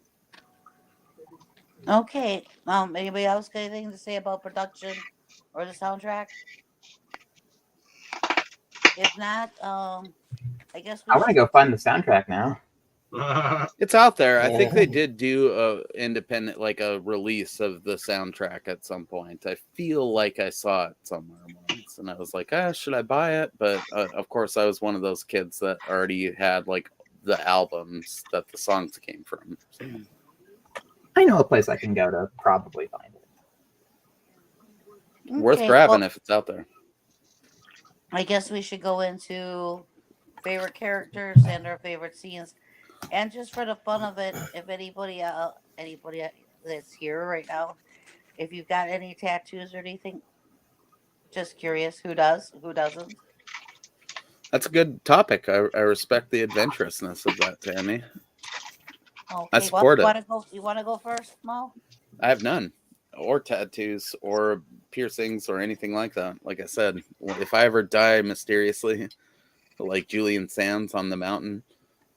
Okay. Anybody else got anything to say about production or the soundtrack? If not, I guess we I want to should. go find the soundtrack now. It's out there. I think Yeah. they did do a independent, like a release of the soundtrack at some point. I feel like I saw it somewhere once, and I was like, should I buy it? But of course, I was one of those kids that already had like the albums that the songs came from. So. I know a place I can go to probably find it. Worth Okay, grabbing well, if it's out there. I guess we should go into favorite characters and our favorite scenes. And just for the fun of it, if anybody that's here right now, if you've got any tattoos or anything, just curious, who does, who doesn't? That's a good topic. I respect the adventurousness of that, Tammy. Okay, support it. You want to go first, Mo? I have none, or tattoos, or piercings, or anything like that. Like I said, if I ever die mysteriously, like Julian Sands on the mountain,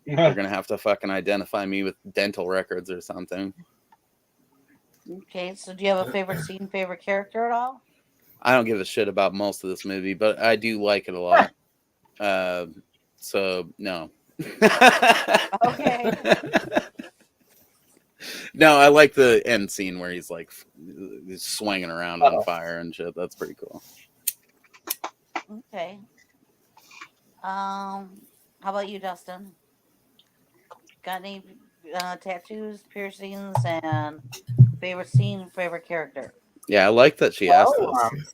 they're gonna have to fucking identify me with dental records or something. Okay, so do you have a favorite scene, favorite character at all? I don't give a shit about most of this movie, but I do like it a lot. So no. Okay. No, I like the end scene where he's like he's swinging around on fire and shit. That's pretty cool. Okay. How about you, Dustin? Got any tattoos, piercings, and favorite scene, favorite character? Yeah, I like that she asked this.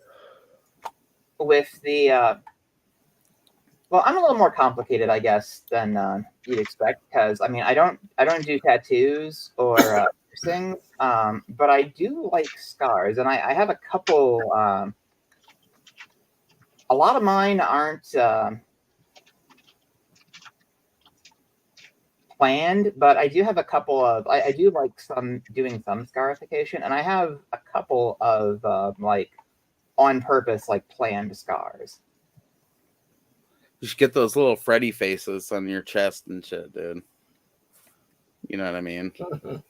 With the well, I'm a little more complicated, I guess, than you'd expect, because I mean, I don't do tattoos or piercings, but I do like scars, and I have a couple. A lot of mine aren't planned, but I do have a couple of. I do like doing some scarification, and I have a couple of like on purpose, like planned scars. You should get those little Freddy faces on your chest and shit, dude. You know what I mean? The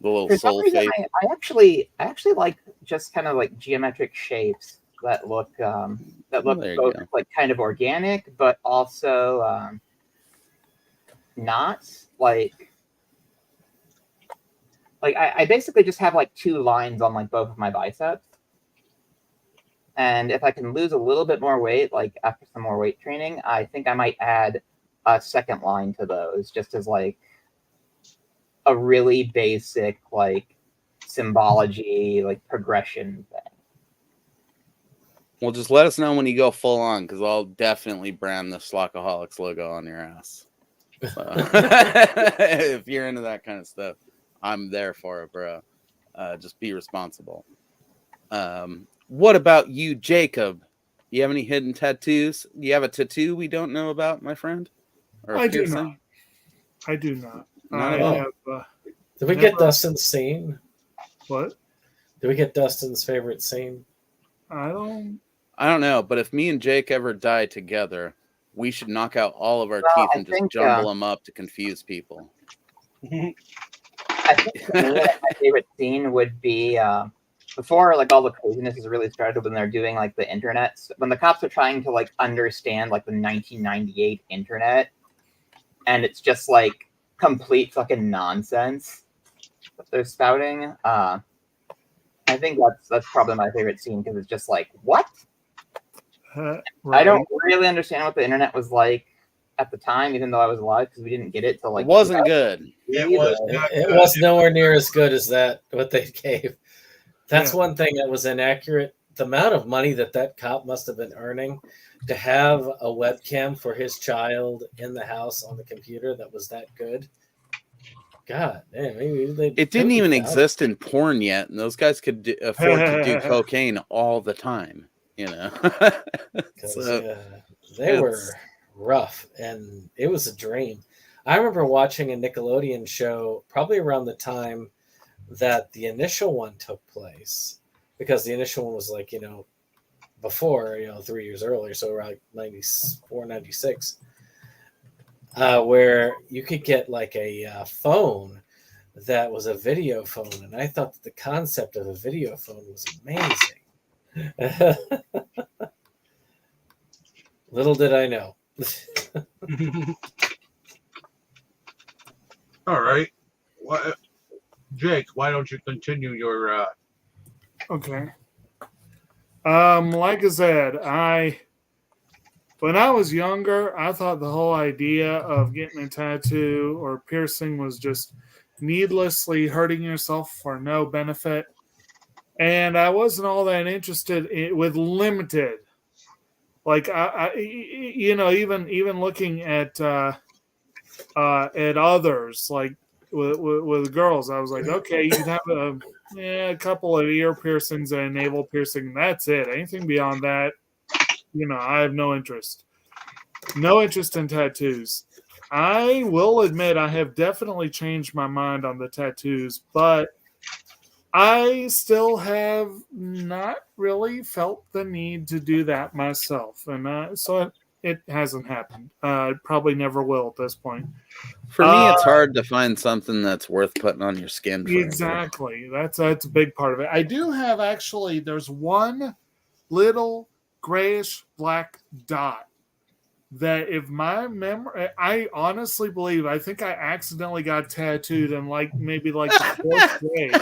little For some soul reason, face. I actually like just kind of like geometric shapes that look There you both go. like kind of organic, but also not like I basically just have like two lines on like both of my biceps. And if I can lose a little bit more weight, like after some more weight training, I think I might add a second line to those, just as like a really basic like symbology, like progression thing. Well, just let us know when you go full on, because I'll definitely brand the Schlockaholics logo on your ass. So, if you're into that kind of stuff, I'm there for it, bro. Just be responsible. What about you, Jacob? You have any hidden tattoos? Do you have a tattoo we don't know about, my friend? Or a I do piercing? not. I do not. Not I at all. have. Did we get Dustin's scene? What? Did we get Dustin's favorite scene? I don't. I don't know, but if me and Jake ever die together, we should knock out all of our Well, teeth I and just think, jumble them up to confuse people. I think for me, like, my favorite scene would be before like all the craziness has really started, when they're doing like the internet, when the cops are trying to like understand like the 1998 internet, and it's just like complete fucking nonsense that they're spouting. I think that's probably my favorite scene, because it's just like, what? Right. I don't really understand what the internet was like at the time, even though I was alive, because we didn't get it till like It wasn't good. It was but- not It good. was nowhere near as good as that, what they gave. That's Yeah. one thing that was inaccurate. The amount of money that cop must have been earning to have a webcam for his child in the house on the computer that was that good. God, man, maybe It didn't even exist in porn yet, and those guys could afford to do cocaine all the time, you know. So, They were it's- rough, and it was a dream. I remember watching a Nickelodeon show probably around the time that the initial one took place, because the initial one was like, before, 3 years earlier, so around 94, 96, where you could get like a phone that was a video phone, and I thought that the concept of a video phone was amazing. Little did I know. All right. Jake, why don't you continue your? Okay. Like I said, when I was younger, I thought the whole idea of getting a tattoo or piercing was just needlessly hurting yourself for no benefit. And I wasn't all that interested with limited. Like even looking at others, like with girls, I was like, okay, you can have a couple of ear piercings and a navel piercing. That's it. Anything beyond that, I have no interest. No interest in tattoos. I will admit I have definitely changed my mind on the tattoos, but I still have not really felt the need to do that myself. And so it hasn't happened. It probably never will at this point. For me, it's hard to find something that's worth putting on your skin. Forever. Exactly. That's a big part of it. I do have there's one little grayish black dot that, if my memory, I honestly believe, I think I accidentally got tattooed in maybe the fourth grade.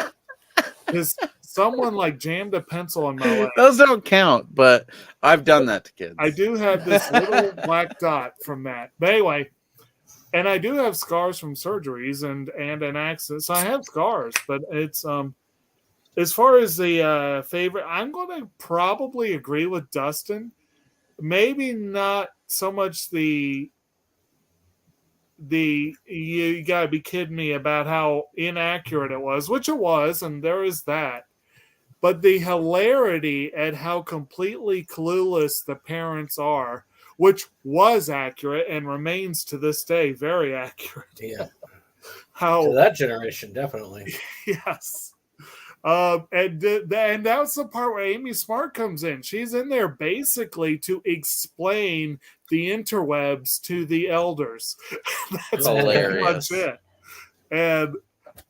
Because someone jammed a pencil in my leg. Those don't count, but I've done that to kids. I do have this little black dot from that. But anyway, and I do have scars from surgeries and an accident. So I have scars, but it's as far as the favorite, I'm going to probably agree with Dustin. Maybe not so much the you gotta be kidding me about how inaccurate it was, which it was, and there is that, but the hilarity at how completely clueless the parents are, which was accurate and remains to this day very accurate. Yeah. How To that generation, definitely. Yes. And that's the part where Amy Smart comes in. She's in there basically to explain the interwebs to the elders. That's pretty much it.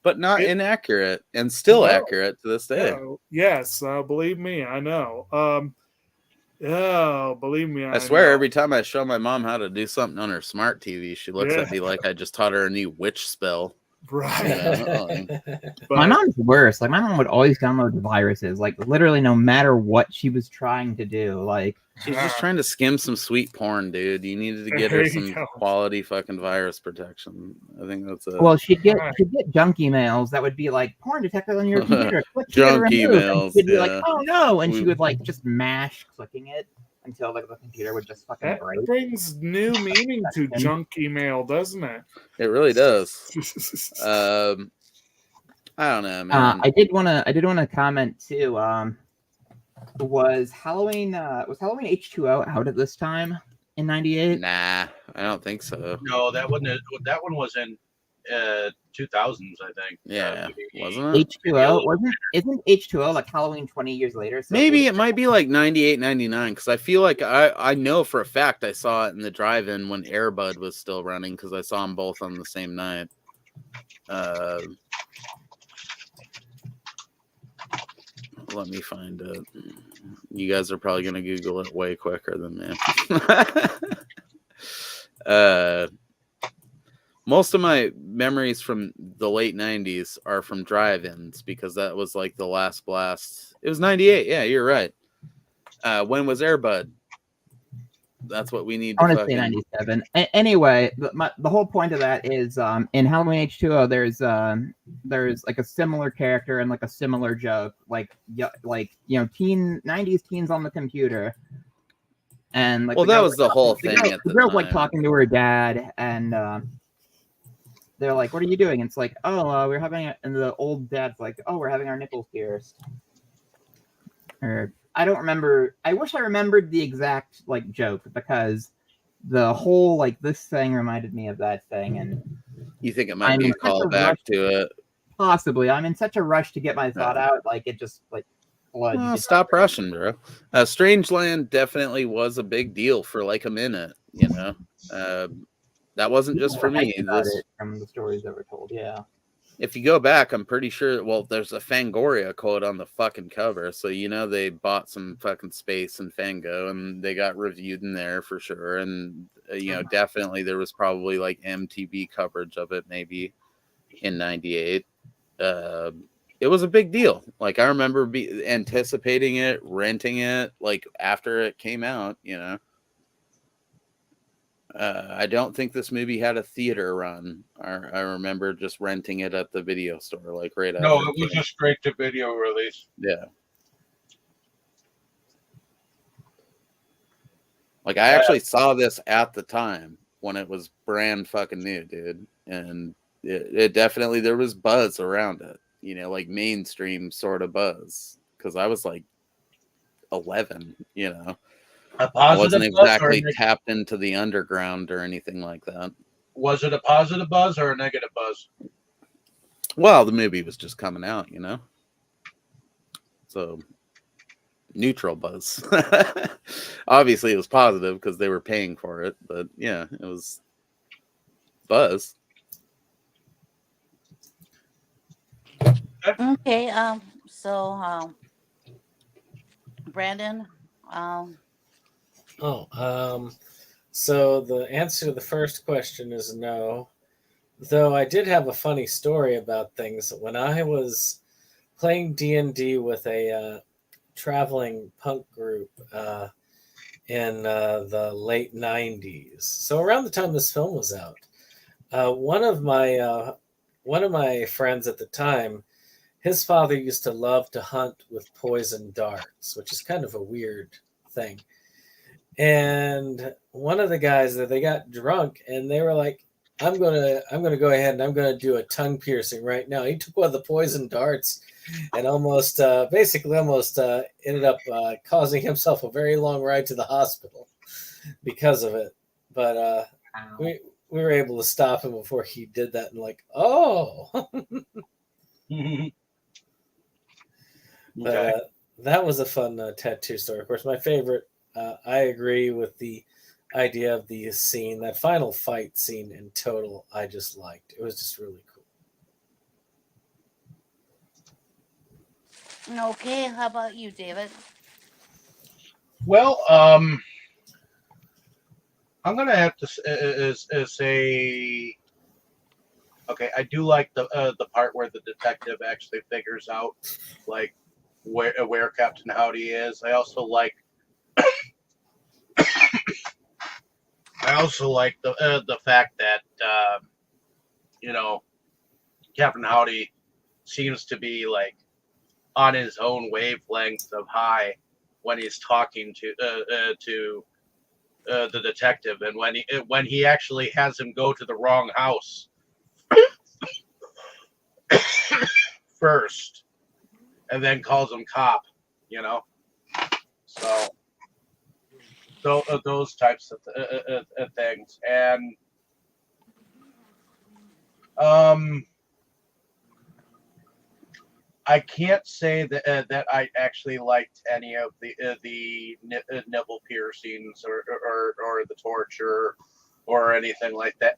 But not inaccurate, and still accurate to this day. Yes, believe me, I know. Believe me, I swear, every time I show my mom how to do something on her smart TV, she looks at me like I just taught her a new witch spell. Right. My mom's worse. My mom would always download viruses, literally no matter what she was trying to do. She's just trying to skim some sweet porn, dude. You needed to get her some quality fucking virus protection. I think that's it. Well, she'd get junk emails that would be porn detected on your computer. Junk emails. She'd be like, oh no, and she would just mash clicking it until the computer would just fucking break. That brings new meaning to junk email, doesn't it? It really does. I don't know, man. I did want to comment too. Was Halloween H2O out at this time in '98? Nah, I don't think so. No, that one was in 2000s, I think. Yeah, wasn't it? H2O isn't H2O Halloween 20 years later? So maybe it might be 98, 99, because I feel like I know for a fact I saw it in the drive-in when Air Bud was still running, because I saw them both on the same night. Let me find it. You guys are probably going to Google it way quicker than me. Most of my memories from the late 90s are from drive-ins, because that was the last blast. It was 98. Yeah, you're right. When was Air Bud? That's what we need to say 97. Anyway, the whole point of that is in Halloween H2O there's a similar character and a similar joke, teen 90s teens on the computer. And well, that was the whole thing. The girl's talking to her dad, and they're like, "What are you doing?" And it's we're having and the old dad's "Oh, we're having our nipples pierced." Or I don't remember. I wish I remembered the exact joke, because the whole this thing reminded me of that thing. And you think it might be a callback to it? Possibly. I'm in such a rush to get my thought out. It just blood. Well, stop rushing, bro. Strangeland definitely was a big deal for a minute. That wasn't just for me. About it from the stories that were told. Yeah. if you go back, I'm pretty sure. Well, there's a Fangoria quote on the fucking cover, so they bought some fucking space in Fango, and they got reviewed in there for sure. And definitely there was probably like MTV coverage of it, maybe in '98. It was a big deal. Like I remember anticipating it, renting it, like after it came out. I don't think this movie had a theater run. I remember just renting it at the video store, like right after. No, it was a straight to video release. Yeah. Like I actually saw this at the time when it was brand fucking new, dude. And it definitely, there was buzz around it, like mainstream sort of buzz. Cause I was like 11, I wasn't exactly tapped into the underground or anything like that. Was it a positive buzz or a negative buzz? Well, the movie was just coming out, so neutral buzz. Obviously, it was positive because they were paying for it, but yeah, it was buzz. Okay. So, Brandon. So the answer to the first question is no. Though I did have a funny story about things. When I was playing D&D with a traveling punk group in the late 90s, so around the time this film was out, one of my friends at the time, his father used to love to hunt with poison darts, which is kind of a weird thing. And one of the guys that they got drunk and they were like, I'm gonna go ahead and I'm gonna do a tongue piercing right now. He took one of the poison darts and almost ended up causing himself a very long ride to the hospital because of it. But we were able to stop him before he did that, and like, oh. But that was a fun tattoo story. Of course, my favorite. I agree with the idea of the scene, that final fight scene in total. I just liked. It was just really cool. Okay, how about you, David? Well, I'm gonna have to say, okay, I do like the part where the detective actually figures out like where Captain Howdy is. I also like the fact that Captain Howdy seems to be like on his own wavelength of high when he's talking to the detective, and when he actually has him go to the wrong house first, and then calls him cop, So those types of things, and I can't say that I actually liked any of the nipple piercings or the torture or anything like that.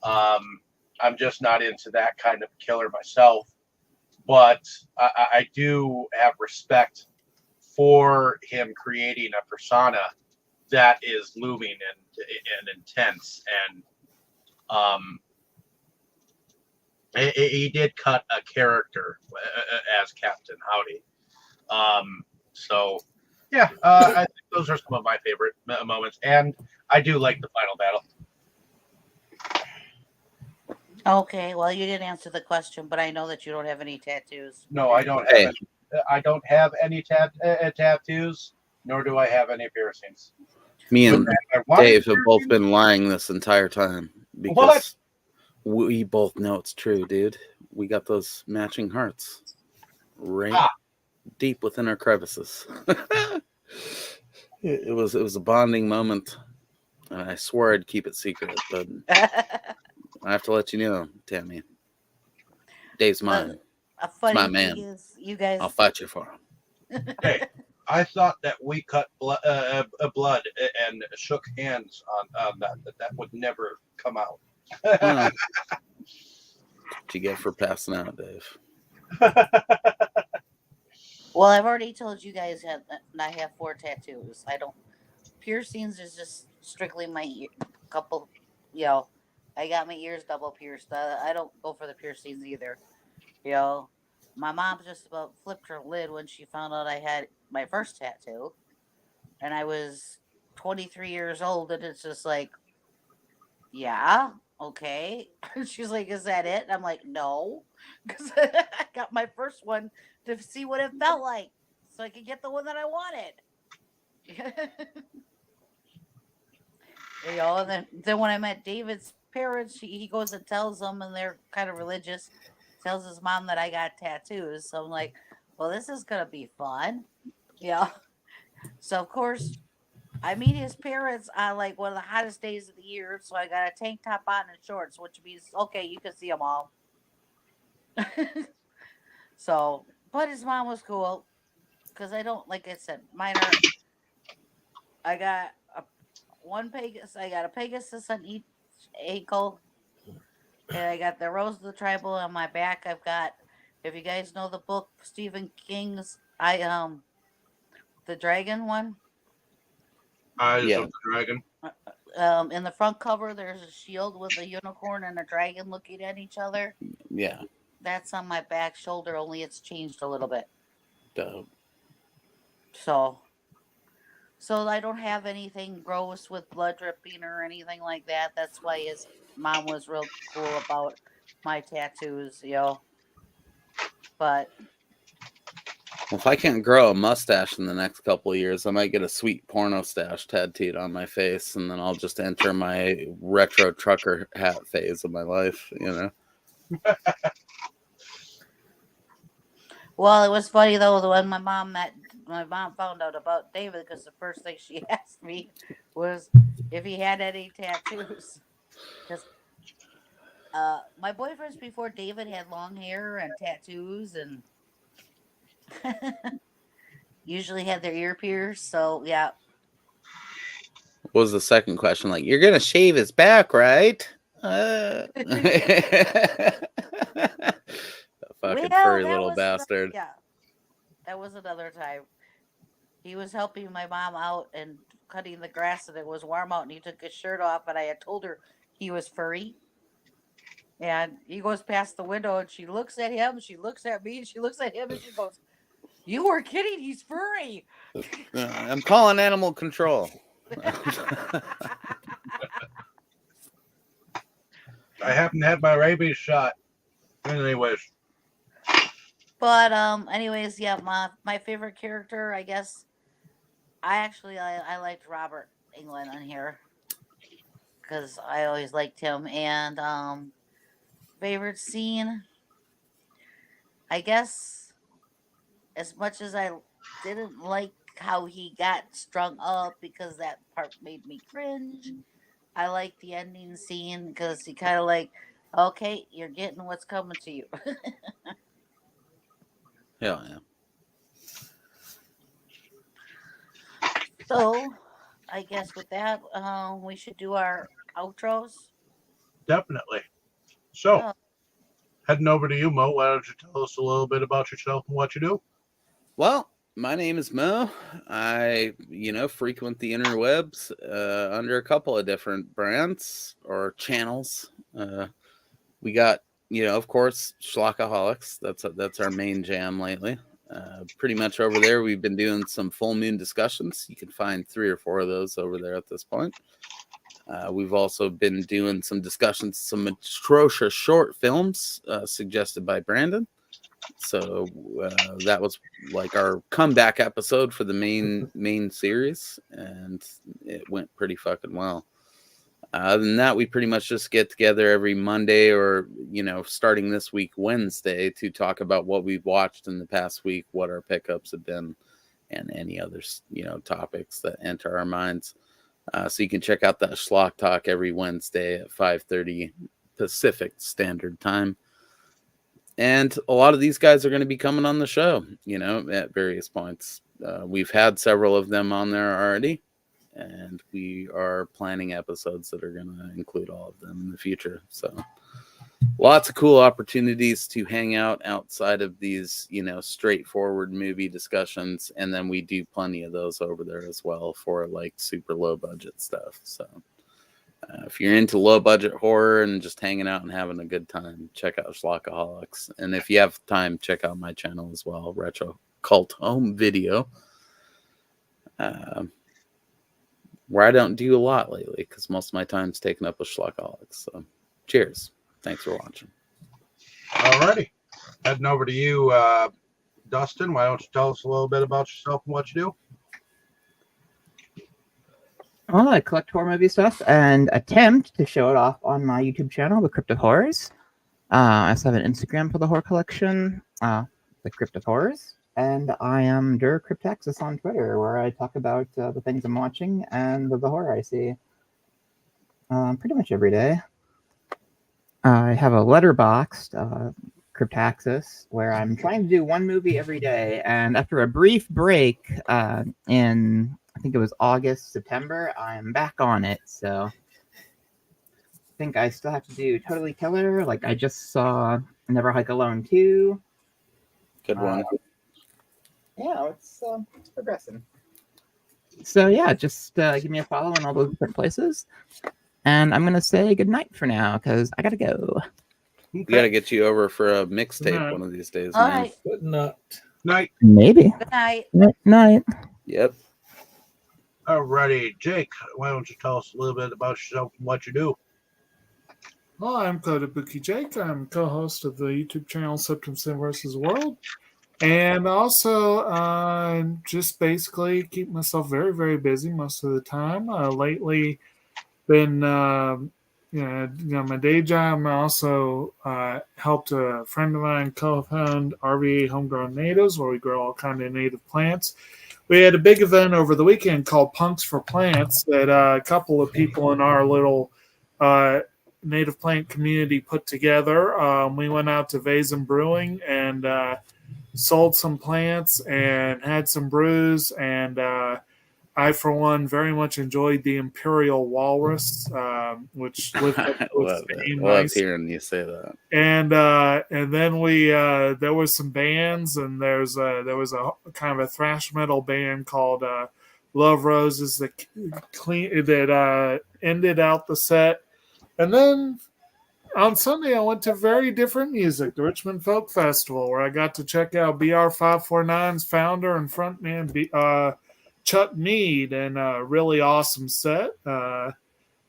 I'm just not into that kind of killer myself, but I do have respect for him creating a persona that is moving and intense, and he did cut a character as Captain Howdy. So yeah, I think those are some of my favorite moments, and I do like the final battle. Okay, well, you didn't answer the question, but I know that you don't have any tattoos. No, I don't have any. I don't have any tattoos, nor do I have any piercings. Me and Dave have both been lying this entire time because we both know it's true, dude. We got those matching hearts right deep within our crevices. It was a bonding moment. I swore I'd keep it secret, but I have to let you know, Tammy. Dave's mine. A funny my man. Thing is, you guys. I'll fight you for him. Hey, I thought that we cut blood and shook hands on that would never come out. What you get for passing out, Dave? Well, I've already told you guys that I have 4 tattoos. I don't piercings is just strictly my couple. You know, I got my ears double pierced. I don't go for the piercings either. You know, my mom just about flipped her lid when she found out I had my first tattoo, and I was 23 years old, and it's just like, yeah, okay. She's like, is that it? And I'm like, no, because I got my first one to see what it felt like, so I could get the one that I wanted. You know, and then when I met David's parents, he goes and tells them, and they're kind of religious. Tells his mom that I got tattoos, so I'm like, well, this is gonna be fun, yeah. So of course, I meet his parents on like one of the hottest days of the year. So I got a tank top on and shorts, which means okay, you can see them all. So, but his mom was cool because I don't, like I said, mine are. I got a I got a Pegasus on each ankle, and I got the Rose of the Tribal on my back. I've got, if you guys know the book Stephen King's, the dragon one. Eyes Yeah. of the Dragon. In the front cover, there's a shield with a unicorn and a dragon looking at each other. Yeah. That's on my back shoulder, only it's changed a little bit. Dope. So I don't have anything gross with blood dripping or anything like that. That's why his mom was real cool about my tattoos, you know. But If I can't grow a mustache in the next couple of years, I might get a sweet porno stash tattooed on my face, and then I'll just enter my retro trucker hat phase of my life, you know? well, it was funny though when my mom found out about David, because the first thing she asked me was if he had any tattoos. Because my boyfriends before David had long hair and tattoos, and usually had their ear pierced. So yeah. What was the second question? Like, you're going to shave his back, right? Fucking Well, furry that little was bastard. yeah, that was another time. He was helping my mom out and cutting the grass, and it was warm out, and he took his shirt off, and I had told her he was furry. And he goes past the window, and she looks at him, she looks at me, and she looks at him, and she goes, "You were kidding, he's furry." I'm calling animal control. I haven't had my rabies shot. Anyways. But anyways, yeah, my favorite character, I guess, I liked Robert England on here because I always liked him. And favorite scene, I guess, as much as I didn't like how he got strung up because that part made me cringe, I like the ending scene because he kind of like, okay, you're getting what's coming to you. Hell yeah. So, I guess with that, we should do our outros. Definitely. So, Oh, heading over to you, Mo. Why don't you tell us a little bit about yourself and what you do? Well, my name is Mo. I, frequent the interwebs under a couple of different brands or channels. We got, of course, Schlockaholics. That's our main jam lately. Pretty much over there, we've been doing some full moon discussions. You can find 3 or 4 of those over there at this point. We've also been doing some discussions, some atrocious short films suggested by Brandon. So that was like our comeback episode for the main series, and it went pretty fucking well. Other than that, we pretty much just get together every Monday or, starting this week, Wednesday, to talk about what we've watched in the past week, what our pickups have been, and any other, topics that enter our minds. So you can check out that Schlock Talk every Wednesday at 5:30 Pacific Standard Time. And a lot of these guys are going to be coming on the show, at various points. We've had several of them on there already, and we are planning episodes that are going to include all of them in the future. So lots of cool opportunities to hang out outside of these, straightforward movie discussions. And then we do plenty of those over there as well for like super low budget stuff. So if you're into low budget horror and just hanging out and having a good time, check out Schlockaholics. And if you have time, check out my channel as well, Retro Cult Home Video, where I don't do a lot lately because most of my time's taken up with Schlockaholics. So cheers. Thanks for watching. Alrighty. Heading over to you, Dustin. Why don't you tell us a little bit about yourself and what you do? Well, I collect horror movie stuff and attempt to show it off on my YouTube channel, The Crypt of Horrors. I also have an Instagram for the horror collection, The Crypt of Horrors. And I am Der Cryptaxis on Twitter, where I talk about the things I'm watching and the horror I see pretty much every day. I have a letterboxed Cryptaxis, where I'm trying to do one movie every day. And after a brief break in, I think it was August, September, I'm back on it. So I think I still have to do Totally Killer. Like, I just saw Never Hike Alone 2. Good one. Yeah, it's progressing. So yeah, just give me a follow in all those different places. And I'm going to say goodnight for now, because I got to go. We got to get you over for a mixtape one of these days, All man. right. Good night. Night. Maybe. Good night. Night. Yep. Alrighty. Jake, why don't you tell us a little bit about yourself and what you do? Well, I'm Kotobukijake. I'm co-host of the YouTube channel SeptumSin vs. World. And also just basically keep myself very, very busy most of the time. Lately, been, my day job. I also helped a friend of mine co-found RVA Homegrown Natives, where we grow all kind of native plants. We had a big event over the weekend called Punks for Plants that a couple of people in our little native plant community put together. We went out to Vazen Brewing and sold some plants and had some brews, and I, for one, very much enjoyed the Imperial Walrus, which lived up to Love its it. name Love nice. hearing you say that. And then we there was some bands, and there was a kind of a thrash metal band called Love Roses that ended out the set, and then on Sunday, I went to very different music, the Richmond Folk Festival, where I got to check out BR549's founder and frontman, Chuck Mead, and a really awesome set.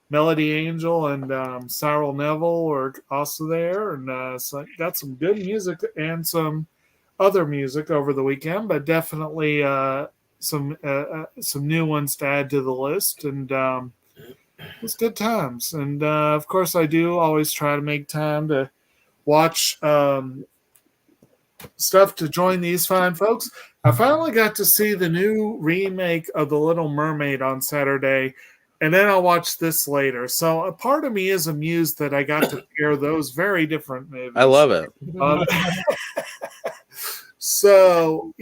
Melody Angel and Cyril Neville were also there, and so I got some good music and some other music over the weekend, but definitely some new ones to add to the list, and it's good times. And of course, I do always try to make time to watch stuff to join these fine folks. I finally got to see the new remake of The Little Mermaid on Saturday, and then I'll watch this later. So a part of me is amused that I got to hear those very different movies. I love it. So,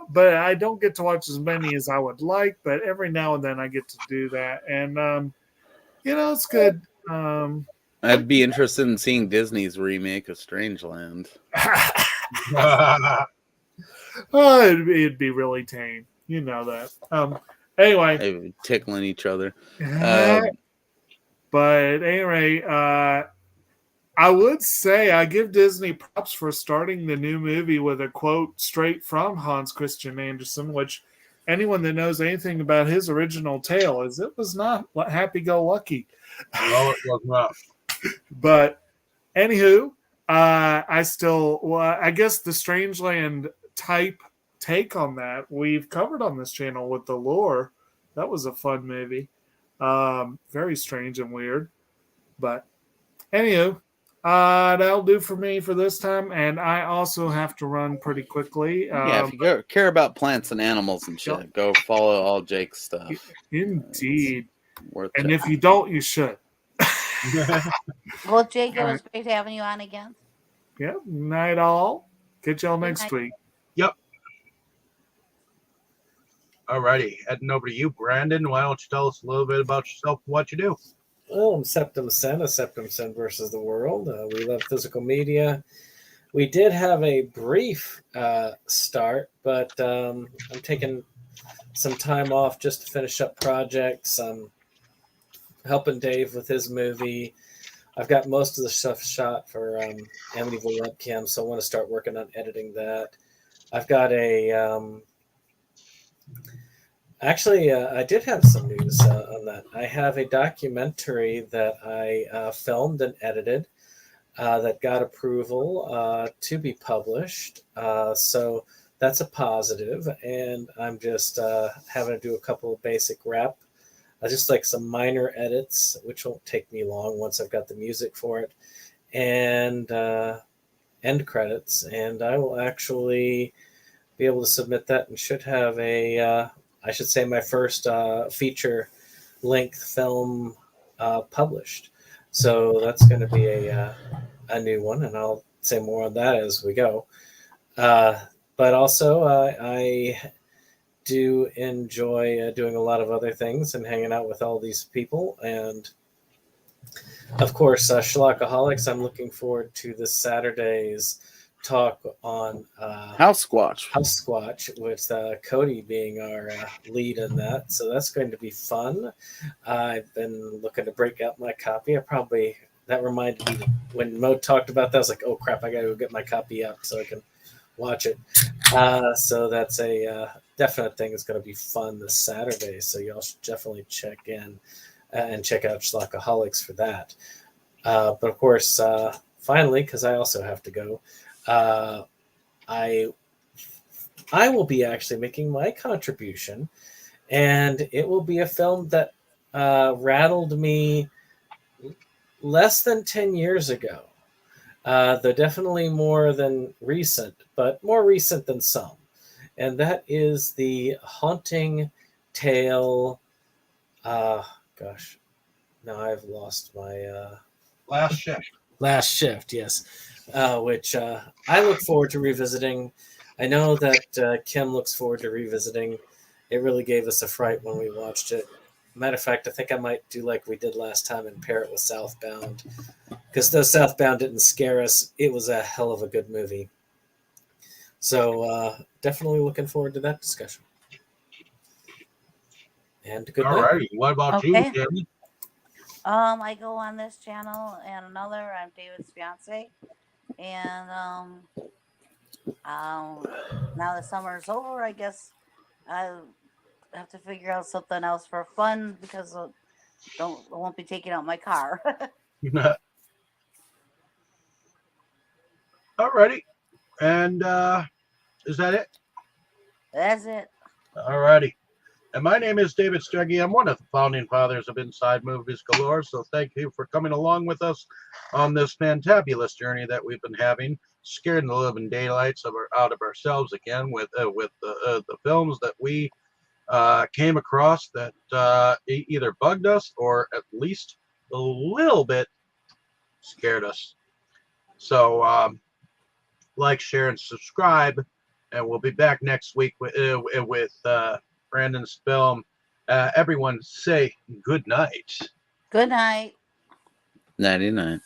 but I don't get to watch as many as I would like, but every now and then I get to do that. And, it's good. I'd be interested in seeing Disney's remake of Strangeland. It'd be really tame. You know that. Anyway. They were tickling each other. But anyway, I would say I give Disney props for starting the new movie with a quote straight from Hans Christian Andersen, which anyone that knows anything about his original tale is it was not happy-go-lucky. No, it was not. But anywho, I guess the Strangeland type take on that we've covered on this channel with Galore. That was a fun movie. Very strange and weird. But anywho, that'll do for me for this time. And I also have to run pretty quickly. Yeah, if you care about plants and animals and shit, go follow all Jake's stuff. Indeed. Worth and checking. if you don't, you should. Well, Jake, it was great having you on again. Yep. Night all. Catch y'all next week. Yep. Alrighty. Heading over to you, Brandon. Why don't you tell us a little bit about yourself and what you do? Well, I'm SeptumSin, a SeptumSin versus the world. We love physical media. We did have a brief start, but I'm taking some time off just to finish up projects. I'm helping Dave with his movie. I've got most of the stuff shot for Amityville Webcam, so I want to start working on editing that. I've got a actually, I did have some news on that. I have a documentary that I filmed and edited that got approval to be published. So that's a positive, and I'm just having to do a couple of basic wrap, just like some minor edits, which won't take me long once I've got the music for it, and end credits, and I will actually be able to submit that and should have a I should say my first feature length film published. So that's going to be a new one, and I'll say more on that as we go. But also, I do enjoy doing a lot of other things and hanging out with all these people. And of course, Schlockaholics, I'm looking forward to this Saturday's talk on House Squatch, with Cody being our lead in that. So that's going to be fun. I've been looking to break out my copy. That reminded me when Mo talked about that. I was like, oh crap, I got to go get my copy up so I can watch it. So that's a definite thing. It's going to be fun this Saturday. So y'all should definitely check in and check out Schlockaholics for that. But of course, finally, because I also have to go, I will be actually making my contribution, and it will be a film that rattled me less than 10 years ago, though definitely more than recent, but more recent than some. And that is the haunting tale. Gosh, now I've lost my Last Shift. Last Shift, yes. Which I look forward to revisiting. I know that Kim looks forward to revisiting. It really gave us a fright when we watched it. Matter of fact, I think I might do like we did last time and pair it with Southbound. Because though Southbound didn't scare us, it was a hell of a good movie. So definitely looking forward to that discussion. And good night. All righty. What about you, Okay. Jamie? I go on this channel and another. I'm David's fiance, and now the summer's over. I guess I have to figure out something else for fun because I won't be taking out my car. All righty. And is that it? That's it. All righty. And my name is David Steggy. I'm one of the founding fathers of Inside Movies Galore. So thank you for coming along with us on this fantabulous journey that we've been having, scaring the living daylights out of ourselves again with the films that we came across that either bugged us or at least a little bit scared us. So like, share, and subscribe, and we'll be back next week with Brandon's film. Everyone say good night. Good night. 99.